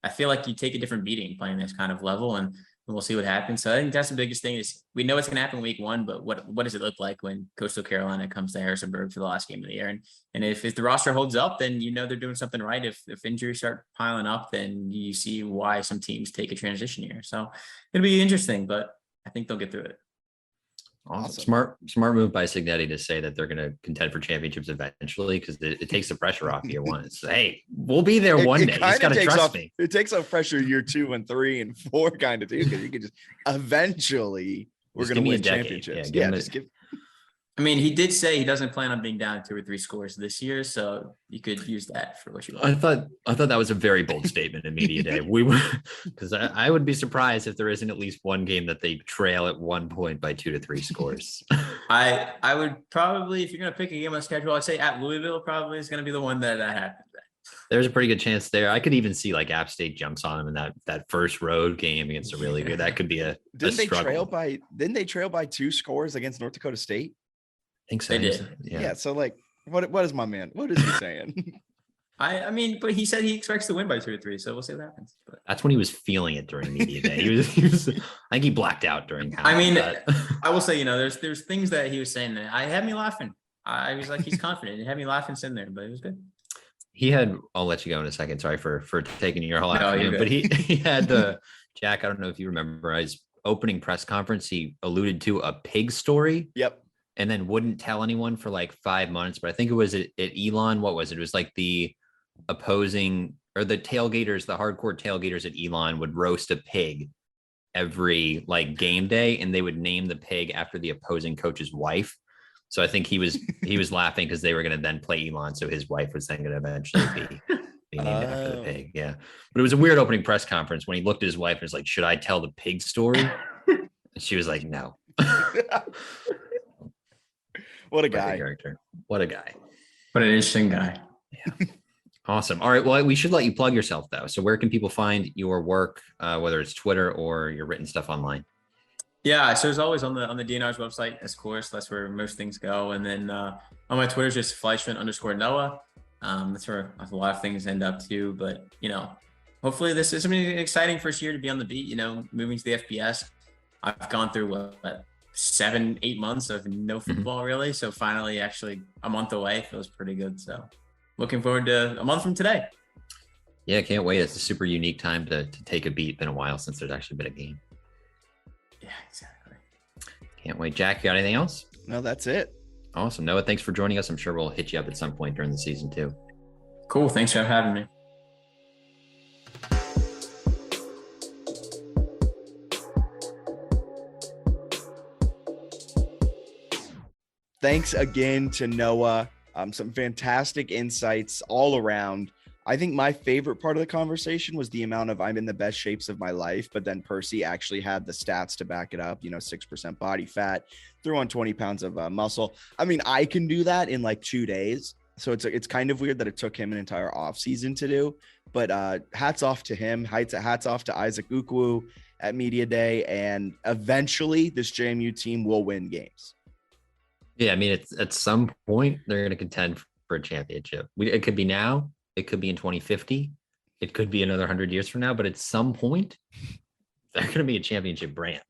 Speaker 5: I feel like you take a different beating playing this kind of level, and we'll see what happens. So I think that's the biggest thing is we know it's going to happen week 1, but what does it look like when Coastal Carolina comes to Harrisonburg for the last game of the year? And if the roster holds up, then they're doing something right. If injuries start piling up, then you see why some teams take a transition year. So it'll be interesting, but I think they'll get through it.
Speaker 3: Awesome. Smart move by Signetti to say that they're going to contend for championships eventually, because it takes the pressure off year 1. It's hey, we'll be there one day. You just got to trust me.
Speaker 4: It takes off pressure year 2 and 3 and 4 kind of too, because you can just eventually we're going to win championships.
Speaker 5: I mean, he did say he doesn't plan on being down 2 or 3 scores this year, so you could use that for what you want.
Speaker 3: I thought that was a very bold statement in media day. Because I would be surprised if there isn't at least one game that they trail at 1 point by 2 to 3 scores.
Speaker 5: I would probably, if you're going to pick a game on the schedule, I'd say at Louisville probably is going to be the one that happens.
Speaker 3: There's a pretty good chance there. I could even see like App State jumps on him in that first road game against a really good. That could be a struggle.
Speaker 4: Didn't they trail by 2 scores against North Dakota State?
Speaker 3: I think so.
Speaker 5: They did.
Speaker 4: Yeah. So like, what is my man? What is he saying?
Speaker 5: I mean, but he said he expects to win by 2 or 3, so we'll see what happens. But
Speaker 3: that's when he was feeling it during media day. He was I think he blacked out during half.
Speaker 5: I mean, I will say, there's things that he was saying that I had me laughing. I was like, he's confident. It had me laughing sitting there, but it was good.
Speaker 3: He had, I'll let you go in a second. Sorry for taking your whole afternoon,
Speaker 5: good.
Speaker 3: but he had the Jack. I don't know if you remember his opening press conference. He alluded to a pig story.
Speaker 4: Yep.
Speaker 3: And then wouldn't tell anyone for like 5 months. But I think it was at Elon. What was it? It was like the opposing or the tailgaters, the hardcore tailgaters at Elon would roast a pig every like game day, and they would name the pig after the opposing coach's wife. So I think he was laughing because they were going to then play Elon. So his wife was then going to eventually be named after the pig. Yeah. But it was a weird opening press conference when he looked at his wife and was like, should I tell the pig story? And she was like, no.
Speaker 4: What a guy.
Speaker 3: Character. What a guy.
Speaker 5: What an interesting guy.
Speaker 3: Yeah. Awesome. All right. Well, we should let you plug yourself though. So where can people find your work, whether it's Twitter or your written stuff online?
Speaker 5: Yeah, so it's always on the DNR's website, of course. That's where most things go. And then on my Twitter is just Fleischman_Noah. That's where a lot of things end up too. But hopefully this is something exciting first year to be on the beat. Moving to the FBS, I've gone through what 7-8 months of no football really. So finally, actually a month away feels pretty good. So looking forward to a month from today.
Speaker 3: Yeah, can't wait. It's a super unique time to take a beat. Been a while since there's actually been a game.
Speaker 5: Yeah, exactly.
Speaker 3: Can't wait. Jack, you got anything else?
Speaker 4: No, that's it.
Speaker 3: Awesome. Noah, thanks for joining us. I'm sure we'll hit you up at some point during the season too.
Speaker 5: Cool. Thanks for having me.
Speaker 4: Thanks again to Noah. Some fantastic insights all around. I think my favorite part of the conversation was the amount of I'm in the best shapes of my life, but then Percy actually had the stats to back it up, 6% body fat, threw on 20 pounds of muscle. I mean, I can do that in like 2 days. So it's kind of weird that it took him an entire off season to do, but hats off to him. Hats off to Isaac Ukwu at Media Day. And eventually this JMU team will win games.
Speaker 3: Yeah. I mean, it's at some point they're going to contend for a championship. It could be now. It could be in 2050. It could be another 100 years from now, but at some point, they're going to be a championship brand.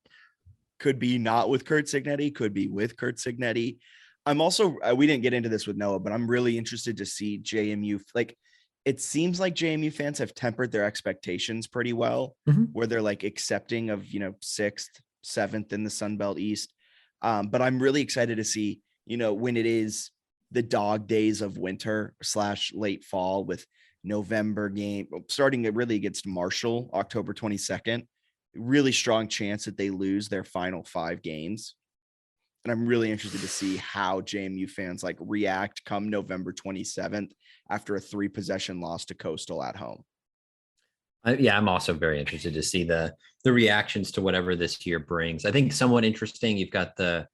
Speaker 4: Could be not with Curt Cignetti, could be with Curt Cignetti. I'm also, we didn't get into this with Noah, but I'm really interested to see JMU. Like, it seems like JMU fans have tempered their expectations pretty well, where they're like accepting of, 6th, 7th in the Sun Belt East. But I'm really excited to see, when it is the dog days of winter / late fall with November game starting really against Marshall, October 22nd, really strong chance that they lose their final 5 games. And I'm really interested to see how JMU fans like react come November 27th after a 3-possession loss to Coastal at home.
Speaker 3: Yeah, I'm also very interested to see the reactions to whatever this year brings. I think somewhat interesting. You've got the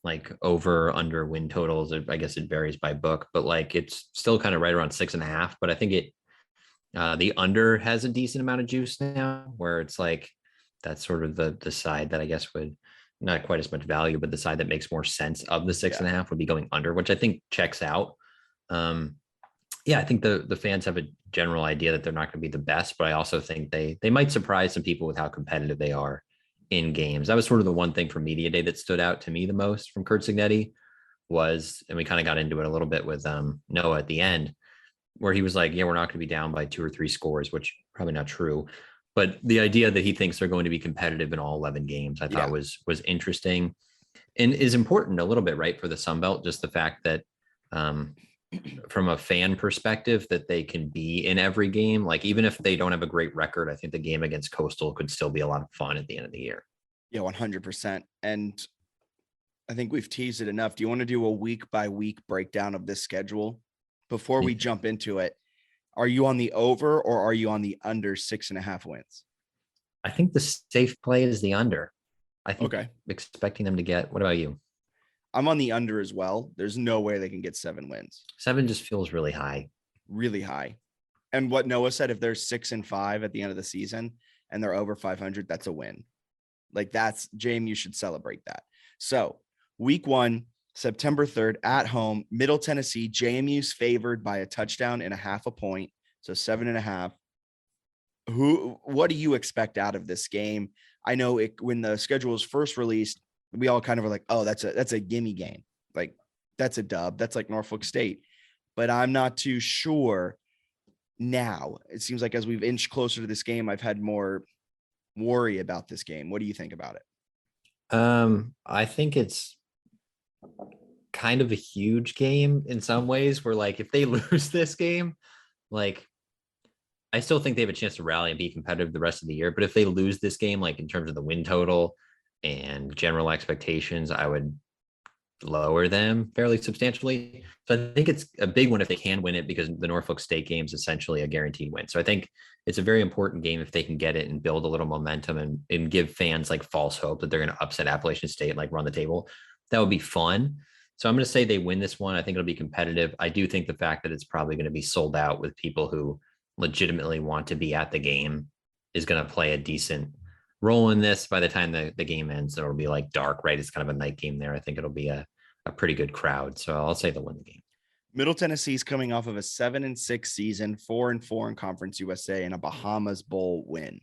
Speaker 3: like over under win totals. I guess it varies by book, but like it's still kind of right around 6.5. But I think the under has a decent amount of juice now, where it's like that's sort of the side that I guess would not quite as much value, but the side that makes more sense of the 6.5 would be going under, which I think checks out. Yeah, I think the fans have a general idea that they're not going to be the best, but I also think they might surprise some people with how competitive they are in games. That was sort of the one thing from Media Day that stood out to me the most from Curt Cignetti was, and we kind of got into it a little bit with Noah at the end, where he was like, yeah, we're not going to be down by 2 or 3 scores, which probably not true. But the idea that he thinks they're going to be competitive in all 11 games, I thought was interesting and is important a little bit, right, for the Sun Belt. Just the fact that from a fan perspective, that they can be in every game. Like, even if they don't have a great record, I think the game against Coastal could still be a lot of fun at the end of the year.
Speaker 4: Yeah, 100%. And I think we've teased it enough. Do you want to do a week by week breakdown of this schedule before we jump into it? Are you on the over or are you on the under 6.5 wins?
Speaker 3: I think the safe play is the under. I think
Speaker 4: okay.
Speaker 3: Expecting them to get, what about you?
Speaker 4: I'm on the under as well. There's no way they can get 7 wins.
Speaker 3: 7 just feels really high.
Speaker 4: Really high. And what Noah said, if they're 6-5 at the end of the season and they're over 500, that's a win. Like that's JMU should celebrate that. So week 1, September 3rd at home, Middle Tennessee. JMU's favored by a touchdown and a half a point. So 7.5. What do you expect out of this game? I know when the schedule was first released, we all kind of were like, oh, that's a gimme game. Like that's a dub. That's like Norfolk State. But I'm not too sure now. It seems like as we've inched closer to this game, I've had more worry about this game. What do you think about it?
Speaker 3: I think it's kind of a huge game in some ways where like if they lose this game, like I still think they have a chance to rally and be competitive the rest of the year. But if they lose this game, like in terms of the win total and general expectations, I would lower them fairly substantially. So I think it's a big one if they can win it, because the Norfolk State game is essentially a guaranteed win. So I think it's a very important game if they can get it and build a little momentum and give fans like false hope that they're going to upset Appalachian State and like run the table. That would be fun. So I'm going to say they win this one. I think it'll be competitive. I do think the fact that it's probably going to be sold out with people who legitimately want to be at the game is going to play a decent role in this. By the time the game ends, it'll be like dark, right? It's kind of a night game there. I think it'll be a pretty good crowd. So I'll say they'll win the game.
Speaker 4: Middle Tennessee's coming off of a 7-6 season, 4-4 in Conference USA, and a Bahamas Bowl win.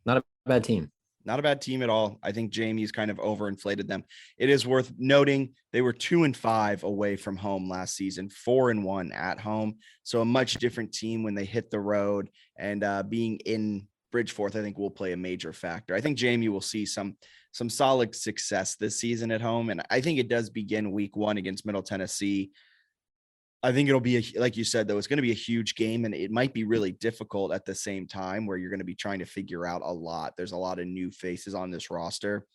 Speaker 3: Not a bad team.
Speaker 4: Not a bad team at all. I think JMU's kind of overinflated them. It is worth noting they were 2-5 away from home last season, 4-1 at home. So a much different team when they hit the road, and being in Bridgeforth, I think will play a major factor. I think JMU will see some solid success this season at home. And I think it does begin week 1 against Middle Tennessee. I think it'll be, like you said, though, it's going to be a huge game, and it might be really difficult at the same time where you're going to be trying to figure out a lot. There's a lot of new faces on this roster.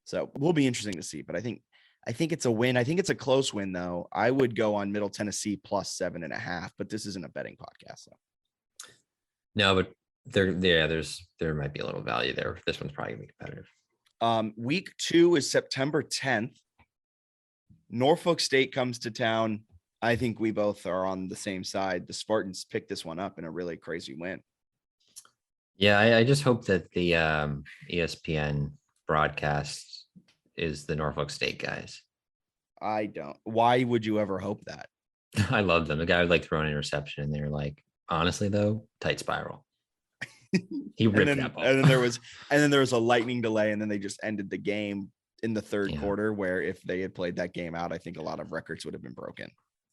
Speaker 4: So it will be interesting to see, but I think it's a win. I think it's a close win though. I would go on Middle Tennessee plus 7.5, but this isn't a betting podcast. So.
Speaker 3: No, but there might be a little value there. This one's probably gonna be competitive.
Speaker 4: Week 2 is September 10th. Norfolk State comes to town. I think we both are on the same side. The Spartans picked this one up in a really crazy win.
Speaker 3: Yeah, I just hope that the ESPN broadcast is the Norfolk State guys.
Speaker 4: I don't. Why would you ever hope that?
Speaker 3: I love them. The guy would like throw an interception, and they're like, honestly though, tight spiral. He ripped that ball.
Speaker 4: And then there was a lightning delay, and then they just ended the game in the third quarter, where if they had played that game out, I think a lot of records would have been broken.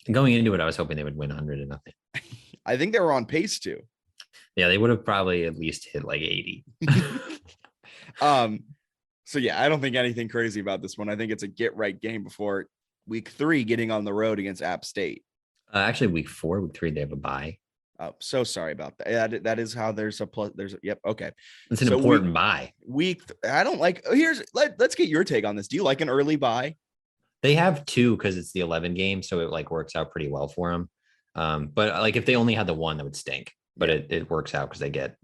Speaker 3: Going into it, I was hoping they would win 100-0.
Speaker 4: I think they were on pace to.
Speaker 3: Yeah, they would have probably at least hit like 80.
Speaker 4: So yeah, I don't think anything crazy about this one. I think it's a get right game before week 3, getting on the road against App State.
Speaker 3: Actually, week 3, they have a bye.
Speaker 4: Oh, so sorry about that. That is how there's a plus. Yep. Okay.
Speaker 3: It's an important bye.
Speaker 4: I don't like. Let's get your take on this. Do you like an early bye?
Speaker 3: They have 2 because it's the 11 game, so it like works out pretty well for them. But like if they only had the 1, that would stink. But it works out because they get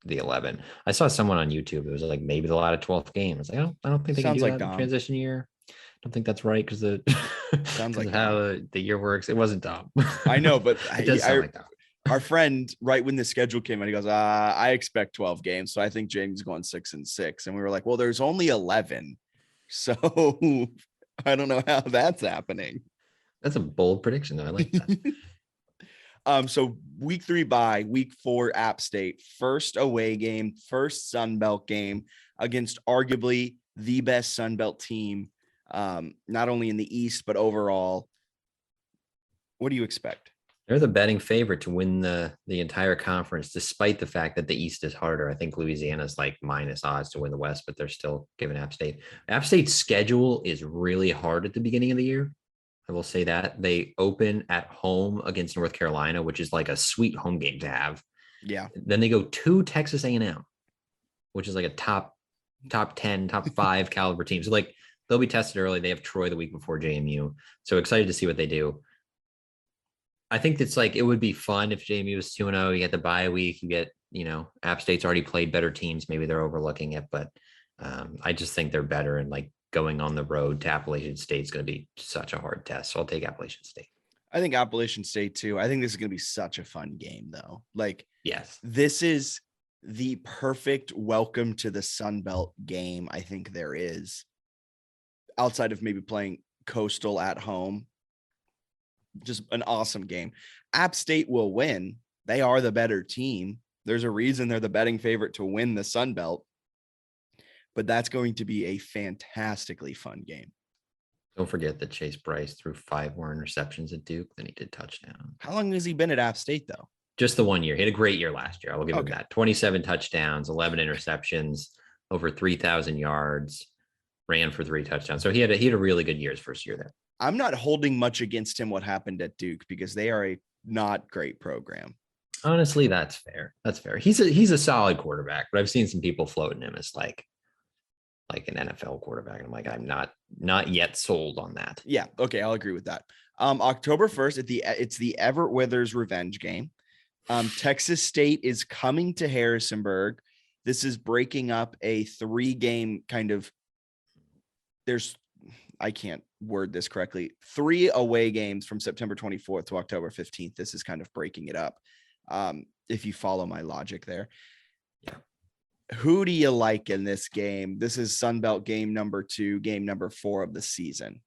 Speaker 3: the 11. I saw someone on YouTube. It was like maybe they'll add a 12th game. I was like, I don't think they can do that in the transition year. I don't think that's right because the
Speaker 4: sounds like
Speaker 3: how the year works. It wasn't dumb.
Speaker 4: I know, but
Speaker 3: it does sound like that.
Speaker 4: Our friend, right when the schedule came out, he goes, I expect 12 games. So I think James is going 6-6. And we were like, well, there's only 11. So I don't know how that's happening.
Speaker 3: That's a bold prediction, though. I like that.
Speaker 4: So week 3 bye, week 4 App State, first away game, first Sun Belt game against arguably the best Sun Belt team, not only in the East, but overall. What do you expect?
Speaker 3: They're the betting favorite to win the entire conference, despite the fact that the East is harder. I think Louisiana's like minus odds to win the West, but they're still giving App State. App State's schedule is really hard at the beginning of the year. I will say that. They open at home against North Carolina, which is like a sweet home game to have.
Speaker 4: Yeah.
Speaker 3: Then they go to Texas A&M, which is like a top 10, top 5 caliber team. So like they'll be tested early. They have Troy the week before JMU. So excited to see what they do. I think it's like, it would be fun if JMU was 2-0, you get the bye week, you get, App State's already played better teams. Maybe they're overlooking it, but I just think they're better. And like going on the road to Appalachian State is going to be such a hard test. So I'll take Appalachian State.
Speaker 4: I think Appalachian State too. I think this is going to be such a fun game though. Like,
Speaker 3: Yes.
Speaker 4: this is the perfect welcome to the Sun Belt game. I think there is, outside of maybe playing Coastal at home. Just an awesome game. App State will win. They are the better team. There's a reason they're the betting favorite to win the Sun Belt. But that's going to be a fantastically fun game.
Speaker 3: Don't forget that Chase Bryce threw 5 more interceptions at Duke than he did touchdowns.
Speaker 4: How long has he been at App State, though?
Speaker 3: Just the 1 year. He had a great year last year. I will give him that. 27 touchdowns, 11 interceptions, over 3,000 yards, ran for 3 touchdowns. So he had a really good year his first year there.
Speaker 4: I'm not holding much against him what happened at Duke because they are a not great program.
Speaker 3: Honestly, that's fair. That's fair. He's a solid quarterback, but I've seen some people floating him as like an NFL quarterback. And I'm like, I'm not yet sold on that.
Speaker 4: Yeah. Okay. I'll agree with that. October 1st it's the Everett Withers revenge game. Texas State is coming to Harrisonburg. This is breaking up a 3-game kind of, I can't word this correctly, 3 away games from September 24th to October 15th. This is kind of breaking it up. If you follow my logic there.
Speaker 3: Yeah.
Speaker 4: Who do you like in this game? This is Sun Belt game number 2, game number 4 of the season.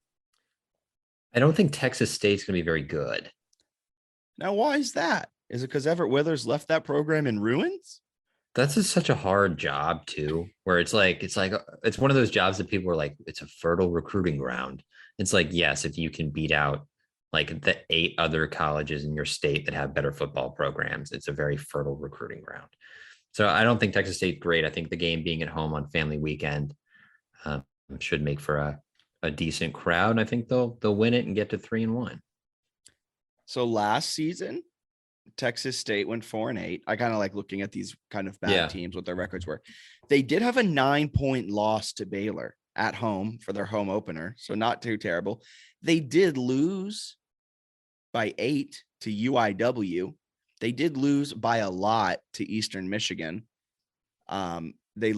Speaker 3: I don't think Texas State's going to be very good.
Speaker 4: Now, why is that? Is it because Everett Withers left that program in ruins?
Speaker 3: That's just such a hard job too, where it's one of those jobs that people are like, it's a fertile recruiting ground. It's like, yes, if you can beat out like the 8 other colleges in your state that have better football programs, it's a very fertile recruiting ground. So I don't think Texas State's great. I think the game being at home on family weekend should make for a decent crowd. And I think they'll win it and get to 3-1.
Speaker 4: So last season, Texas State went 4-8. I kind of like looking at these kind of bad teams, what their records were. They did have a 9-point loss to Baylor at home for their home opener. So not too terrible. They did lose by 8 to UIW. They did lose by a lot to Eastern Michigan. They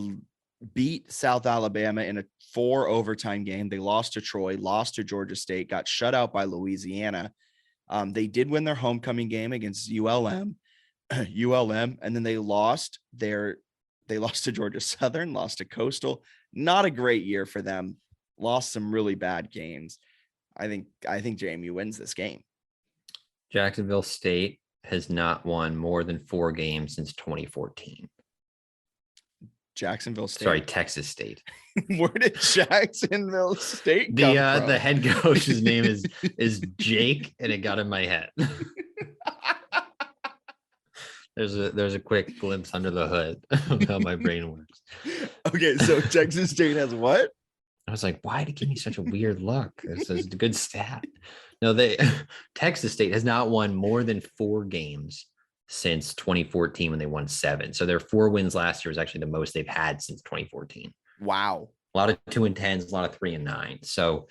Speaker 4: beat South Alabama in a 4 overtime game. They lost to Troy, lost to Georgia State, got shut out by Louisiana. They did win their homecoming game against ULM, and then they lost to Georgia Southern, lost to Coastal. Not a great year for them. Lost some really bad games. I think JMU wins this game.
Speaker 3: Jacksonville State has not won more than 4 games since 2014.
Speaker 4: Jacksonville State.
Speaker 3: Sorry, Texas State.
Speaker 4: Where did Jacksonville State come from?
Speaker 3: The head coach's name is Jake, and it got in my head. There's a quick glimpse under the hood of how my brain works.
Speaker 4: Okay, so Texas State has what?
Speaker 3: I was like, why did it give me such a weird look? This is a good stat. No, Texas State has not won more than 4 games since 2014 when they won 7. So their 4 wins last year was actually the most they've had since 2014.
Speaker 4: Wow.
Speaker 3: A lot of 2-10s, a lot of 3-9. So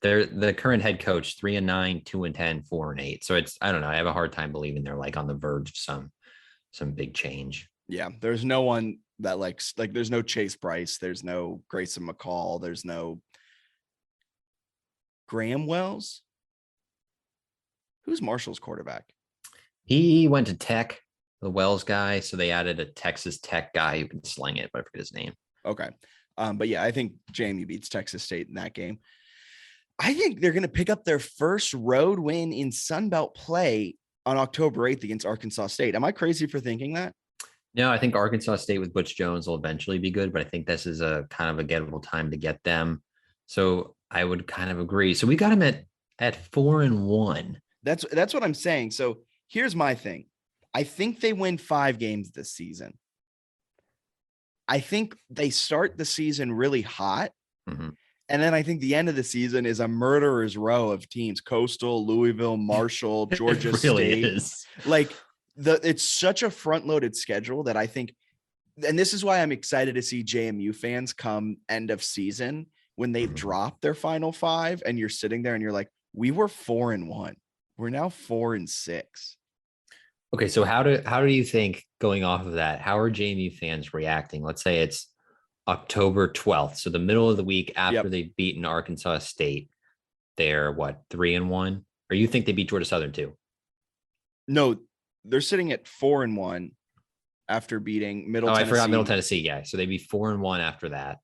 Speaker 3: they're the current head coach, 3-9, 2-10, 4-8. So I don't know. I have a hard time believing they're like on the verge of some big change.
Speaker 4: Yeah. There's no one that like there's no Chase Bryce. There's no Grayson McCall. There's no Graham Wells. Who's Marshall's quarterback?
Speaker 3: He went to Tech, the Wells guy. So they added a Texas Tech guy who can sling it, but I forget his name.
Speaker 4: Okay. But yeah, I think JMU beats Texas State in that game. I think they're going to pick up their first road win in Sun Belt play on October 8th against Arkansas State. Am I crazy for thinking that?
Speaker 3: No, I think Arkansas State with Butch Jones will eventually be good, but I think this is a kind of a gettable time to get them. So I would kind of agree. So we got them at 4-1.
Speaker 4: That's what I'm saying. So here's my thing. I think they win 5 games this season. I think they start the season really hot. Mm-hmm. And then I think the end of the season is a murderer's row of teams: Coastal, Louisville, Marshall, Georgia
Speaker 3: really
Speaker 4: State.
Speaker 3: Is.
Speaker 4: Like it's such a front-loaded schedule that I think, and this is why I'm excited to see JMU fans come end of season when they've dropped their final 5 and you're sitting there and you're like, we were 4-1. We're now 4-6.
Speaker 3: Okay, so how do you think, going off of that, how are JMU fans reacting? Let's say it's October 12th, so the middle of the week after they've beaten Arkansas State. They're what, 3-1? Or you think they beat Georgia Southern too?
Speaker 4: No, they're sitting at 4-1 after beating Middle Tennessee.
Speaker 3: I forgot Middle Tennessee. Yeah. So they'd be 4-1 after that.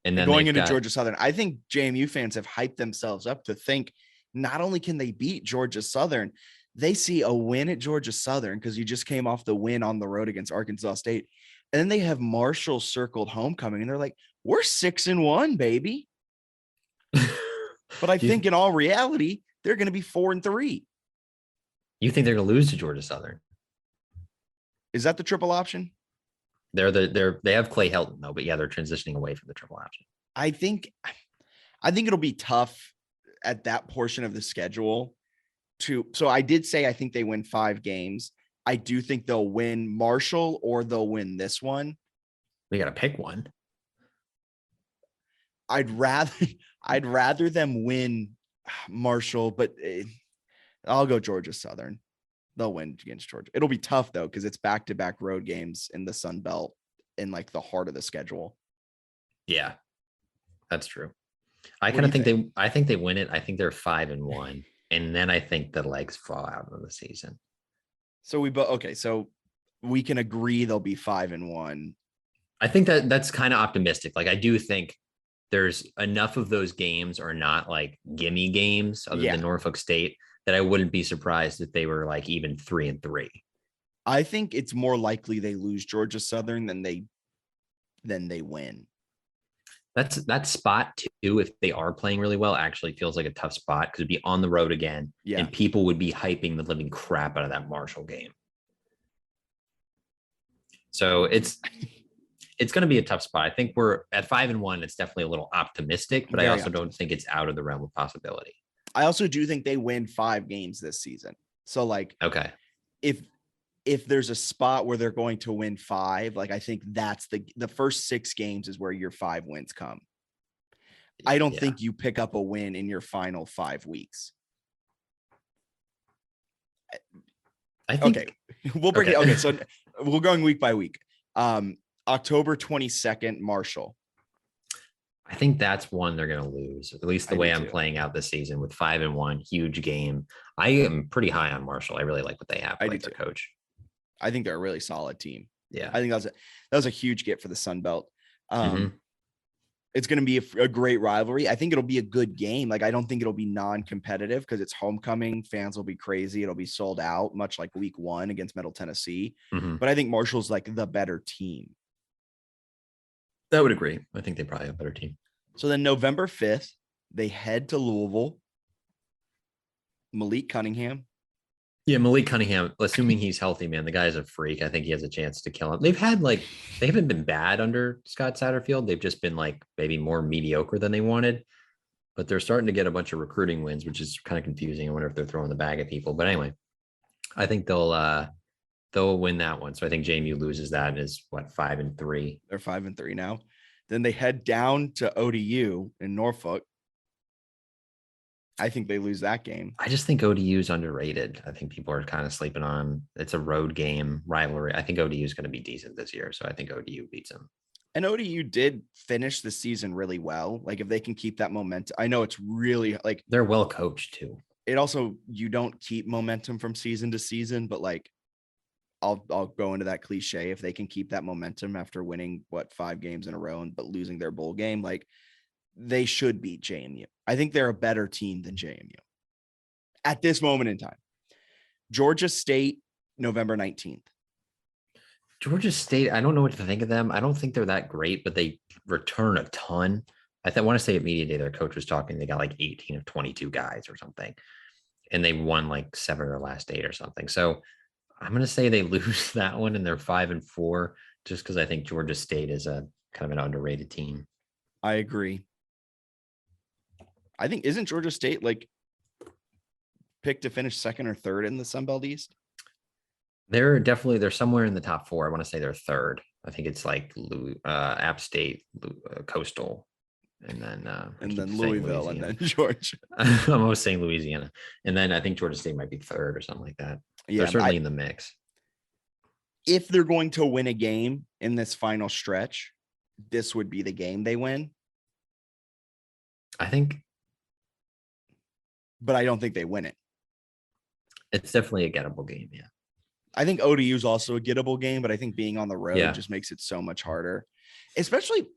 Speaker 3: And then
Speaker 4: going into Georgia Southern. I think JMU fans have hyped themselves up to think not only can they beat Georgia Southern, they see a win at Georgia Southern because you just came off the win on the road against Arkansas State. And then they have Marshall circled homecoming and they're like, we're 6-1, baby. But I think in all reality, they're going to be 4-3.
Speaker 3: You think they're going to lose to Georgia Southern?
Speaker 4: Is that the triple option?
Speaker 3: They have Clay Helton though, but yeah, they're transitioning away from the triple option.
Speaker 4: I think it'll be tough at that portion of the schedule so I did say I think they win 5 games. I do think they'll win Marshall or they'll win this one.
Speaker 3: We got to pick one.
Speaker 4: I'd rather them win Marshall, but I'll go Georgia Southern. They'll win against Georgia. It'll be tough though, because it's back-to-back road games in the Sun Belt in like the heart of the schedule.
Speaker 3: Yeah, that's true. I kind of think I think they win it. I think they're 5-1. And then I think the legs fall out of the season.
Speaker 4: So so we can agree they'll be 5-1.
Speaker 3: I think that's kind of optimistic. Like I do think there's enough of those games are not like gimme games other than Norfolk State that I wouldn't be surprised if they were like even 3-3.
Speaker 4: I think it's more likely they lose Georgia Southern than they win.
Speaker 3: That spot too, if they are playing really well, actually feels like a tough spot because it'd be on the road again. Yeah. And people would be hyping the living crap out of that Marshall game. So it's going to be a tough spot. I think we're at 5-1. It's definitely a little optimistic, but I also don't think it's out of the realm of possibility.
Speaker 4: I also do think they win 5 games this season. So like,
Speaker 3: okay,
Speaker 4: if there's a spot where they're going to win 5, like I think that's the first 6 games is where your 5 wins come. I don't think you pick up a win in your final 5 weeks.
Speaker 3: I think
Speaker 4: okay. We'll break it. Okay, so we're going week by week. October 22nd, Marshall.
Speaker 3: I think that's one they're going to lose, at least the way I'm playing out this season with 5-1, huge game. I am pretty high on Marshall. I really like what they have. I like their coach.
Speaker 4: I think they're a really solid team.
Speaker 3: Yeah.
Speaker 4: I think that was a huge get for the Sun Belt. It's going to be a great rivalry. I think it'll be a good game. Like, I don't think it'll be non-competitive because it's homecoming. Fans will be crazy. It'll be sold out, much like week 1 against Middle Tennessee. But I think Marshall's like the better team.
Speaker 3: I would agree. I think they probably have a better team.
Speaker 4: So then November 5th, they head to Louisville. Malik Cunningham.
Speaker 3: Yeah, Malik Cunningham, assuming he's healthy, man, the guy's a freak. I think he has a chance to kill him. They haven't been bad under Scott Satterfield. They've just been like maybe more mediocre than they wanted, but they're starting to get a bunch of recruiting wins, which is kind of confusing. I wonder if they're throwing the bag at people, but anyway, I think they'll win that one. So I think JMU loses that and is 5-3.
Speaker 4: They're 5-3 now. Then they head down to ODU in Norfolk. I think they lose that game.
Speaker 3: I just think ODU is underrated. I think people are kind of sleeping on. It's a road game rivalry. I think ODU is going to be decent this year. So I think ODU beats them.
Speaker 4: And ODU did finish the season really well. Like if they can keep that momentum, I know it's really like
Speaker 3: they're well coached too.
Speaker 4: It also, you don't keep momentum from season to season, but like I'll go into that cliche. If they can keep that momentum after winning 5 games in a row but losing their bowl game, like they should beat JMU. I think they're a better team than JMU at this moment in time. Georgia State, November 19th.
Speaker 3: Georgia State, I don't know what to think of them. I don't think they're that great, but they return a ton. I want to say at media day, their coach was talking. They got like 18 of 22 guys or something, and they won like 7 of their last 8 or something. So I'm going to say they lose that one and they're 5-4 just because I think Georgia State is a kind of an underrated team.
Speaker 4: I agree. I think, isn't Georgia State like picked to finish 2nd or 3rd in the Sun Belt East?
Speaker 3: They're somewhere in the top 4. I want to say they're 3rd. I think it's like App State, Coastal, and then
Speaker 4: Louisville, and then Georgia.
Speaker 3: I'm almost saying Louisiana, and then I think Georgia State might be 3rd or something like that. Yeah, they're certainly in the mix.
Speaker 4: If they're going to win a game in this final stretch, this would be the game they win.
Speaker 3: I think
Speaker 4: but I don't think they win it.
Speaker 3: It's definitely a gettable game. Yeah.
Speaker 4: I think ODU is also a gettable game, but I think being on the road just makes it so much harder. Especially,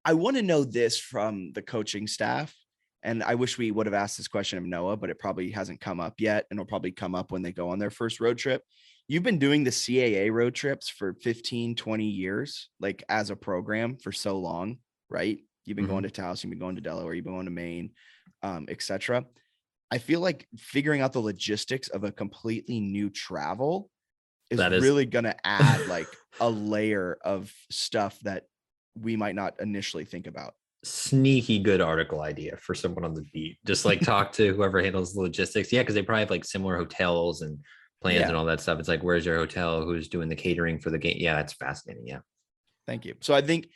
Speaker 4: I want to know this from the coaching staff. And I wish we would have asked this question of Noah, but it probably hasn't come up yet. And it'll probably come up when they go on their first road trip. You've been doing the CAA road trips for 15, 20 years, like as a program for so long, right? You've been going to Taos, you've been going to Delaware, you've been going to Maine, etc. I feel like figuring out the logistics of a completely new travel is really going to add like a layer of stuff that we might not initially think about.
Speaker 3: Sneaky good article idea for someone on the beat. Just like talk to whoever handles the logistics. Yeah, because they probably have like similar hotels and plans and all that stuff. It's like, where's your hotel? Who's doing the catering for the game? Yeah, that's fascinating. Yeah.
Speaker 4: Thank you. So I think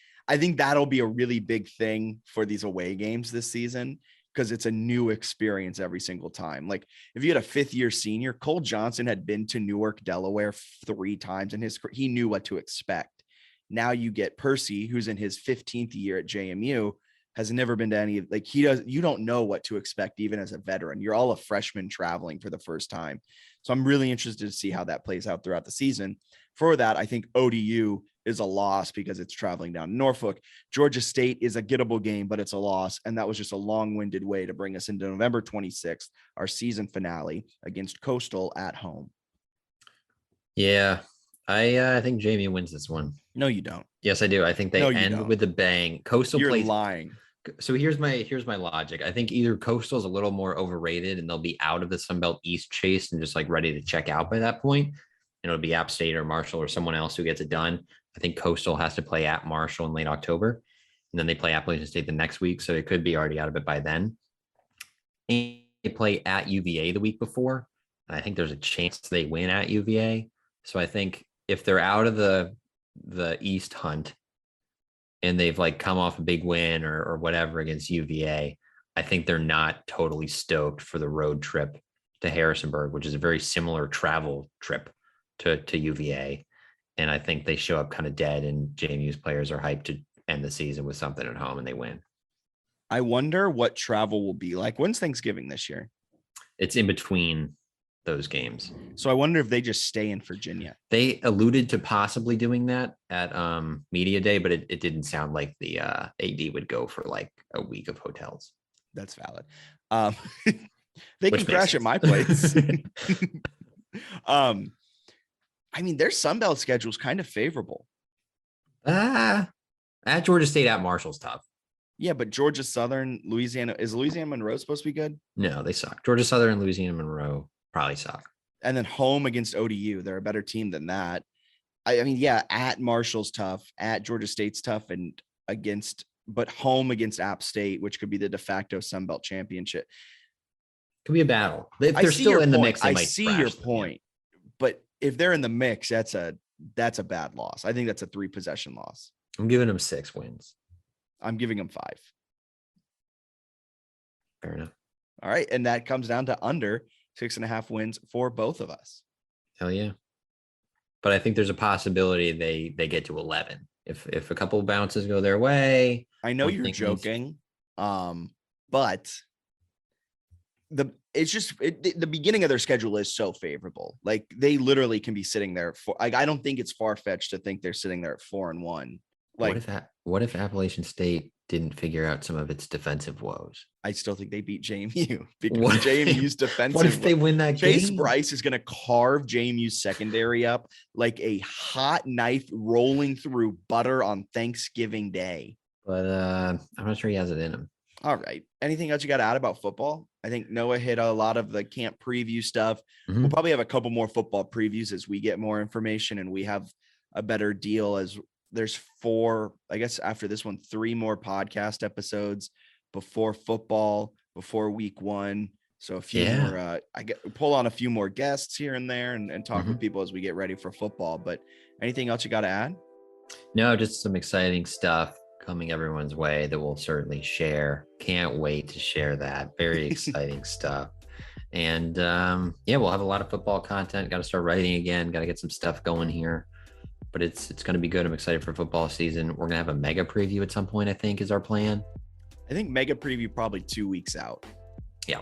Speaker 4: that'll be a really big thing for these away games this season, because it's a new experience every single time. Like if you had a 5th-year senior, Cole Johnson had been to Newark, Delaware 3 times in his career. He knew what to expect. Now you get Percy, who's in his 15th year at JMU, has never been to any, like you don't know what to expect even as a veteran. You're all a freshman traveling for the first time. So I'm really interested to see how that plays out throughout the season. For that, I think ODU is a loss because it's traveling down to Norfolk. Georgia State is a gettable game, but it's a loss. And that was just a long-winded way to bring us into November 26th, our season finale against Coastal at home.
Speaker 3: Yeah, I think JMU wins this one.
Speaker 4: No, you don't.
Speaker 3: Yes, I do. I think they end with a bang. Coastal plays.
Speaker 4: Lying.
Speaker 3: So here's my logic. I think either Coastal is a little more overrated and they'll be out of the Sun Belt East chase and just like ready to check out by that point. And it'll be App State or Marshall or someone else who gets it done. I think Coastal has to play at Marshall in late October, and then they play Appalachian State the next week. So it could be already out of it by then. And they play at UVA the week before. And I think there's a chance they win at UVA. So I think if they're out of the East hunt and they've like come off a big win or whatever against UVA, I think they're not totally stoked for the road trip to Harrisonburg, which is a very similar travel trip to UVA. And I think they show up kind of dead, and JMU's players are hyped to end the season with something at home and they win.
Speaker 4: I wonder what travel will be like. When's Thanksgiving this year?
Speaker 3: It's in between those games.
Speaker 4: So I wonder if they just stay in Virginia.
Speaker 3: They alluded to possibly doing that at media day, but it didn't sound like the AD would go for like a week of hotels.
Speaker 4: That's valid. They can crash at my place. I mean, their Sunbelt schedule is kind of favorable.
Speaker 3: At Georgia State, at Marshall's tough.
Speaker 4: Yeah, but Georgia Southern, Louisiana, is Louisiana Monroe supposed to be good?
Speaker 3: No, they suck. Georgia Southern and Louisiana Monroe probably suck.
Speaker 4: And then home against ODU, they're a better team than that. I mean, yeah, at Marshall's tough, at Georgia State's tough, and but home against App State, which could be the de facto Sunbelt championship.
Speaker 3: Could be a battle. If they're still in the mix, they might
Speaker 4: see your point. But if they're in the mix, that's a bad loss. I think that's a 3-possession loss.
Speaker 3: I'm giving them 6 wins.
Speaker 4: I'm giving them 5.
Speaker 3: Fair enough.
Speaker 4: All right. And that comes down to under 6.5 wins for both of us.
Speaker 3: Hell yeah. But I think there's a possibility they get to 11. If a couple of bounces go their way.
Speaker 4: I know you're joking. But the beginning of their schedule is so favorable. Like they literally can be sitting there for, like, I don't think it's far-fetched to think they're sitting there at 4-1. Like,
Speaker 3: what if Appalachian State didn't figure out some of its defensive woes?
Speaker 4: I still think they beat JMU because JMU's defensive.
Speaker 3: What if they win that game?
Speaker 4: Chase Bryce is going to carve JMU's secondary up like a hot knife rolling through butter on Thanksgiving Day.
Speaker 3: But I'm not sure he has it in him.
Speaker 4: All right. Anything else you got to add about football? I think Noah hit a lot of the camp preview stuff. Mm-hmm. We'll probably have a couple more football previews as we get more information and we have a better deal, as there's 4, I guess after this one, 3 more podcast episodes before football, before week 1. So a few more, pull on a few more guests here and there and talk with people as we get ready for football. But anything else you got to add?
Speaker 3: No, just some exciting stuff coming everyone's way that we'll certainly share. Can't wait to share that. Very exciting stuff. And we'll have a lot of football content. Got to start writing again. Got to get some stuff going here. But it's going to be good. I'm excited for football season. We're going to have a mega preview at some point, I think, is our plan.
Speaker 4: I think mega preview probably 2 weeks out.
Speaker 3: Yeah.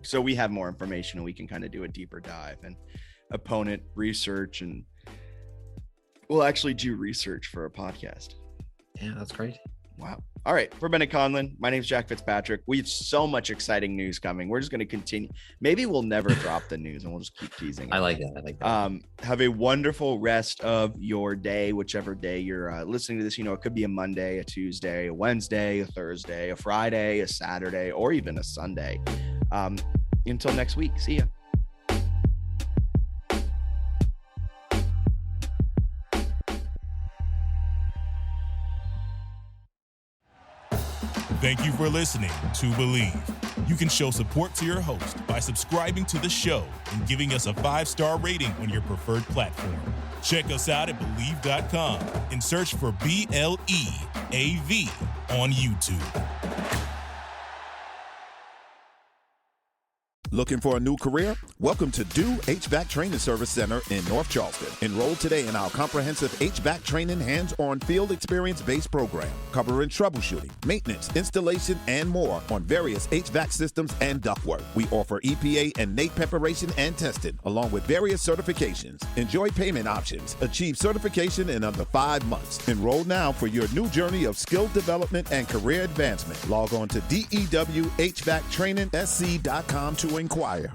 Speaker 4: so we have more information and we can kind of do a deeper dive and opponent research, and we'll actually do research for a podcast.
Speaker 3: Yeah, that's crazy.
Speaker 4: Wow. All right. For Bennett Conlon, my name's Jack Fitzpatrick. We have so much exciting news coming. We're just going to continue. Maybe we'll never drop the news and we'll just keep teasing it.
Speaker 3: I like that.
Speaker 4: Have a wonderful rest of your day, whichever day you're listening to this. You know, it could be a Monday, a Tuesday, a Wednesday, a Thursday, a Friday, a Saturday, or even a Sunday. Until next week. See ya.
Speaker 2: Thank you for listening to Believe. You can show support to your host by subscribing to the show and giving us a 5-star rating on your preferred platform. Check us out at Believe.com and search for BLEAV on YouTube.
Speaker 1: Looking for a new career? Welcome to Do HVAC Training Service Center in North Charleston. Enroll today in our comprehensive HVAC training hands-on field experience-based program, covering troubleshooting, maintenance, installation, and more on various HVAC systems and ductwork. We offer EPA and NATE preparation and testing, along with various certifications. Enjoy payment options. Achieve certification in under 5 months. Enroll now for your new journey of skill development and career advancement. Log on to dewhvactrainingsc.com to inquire.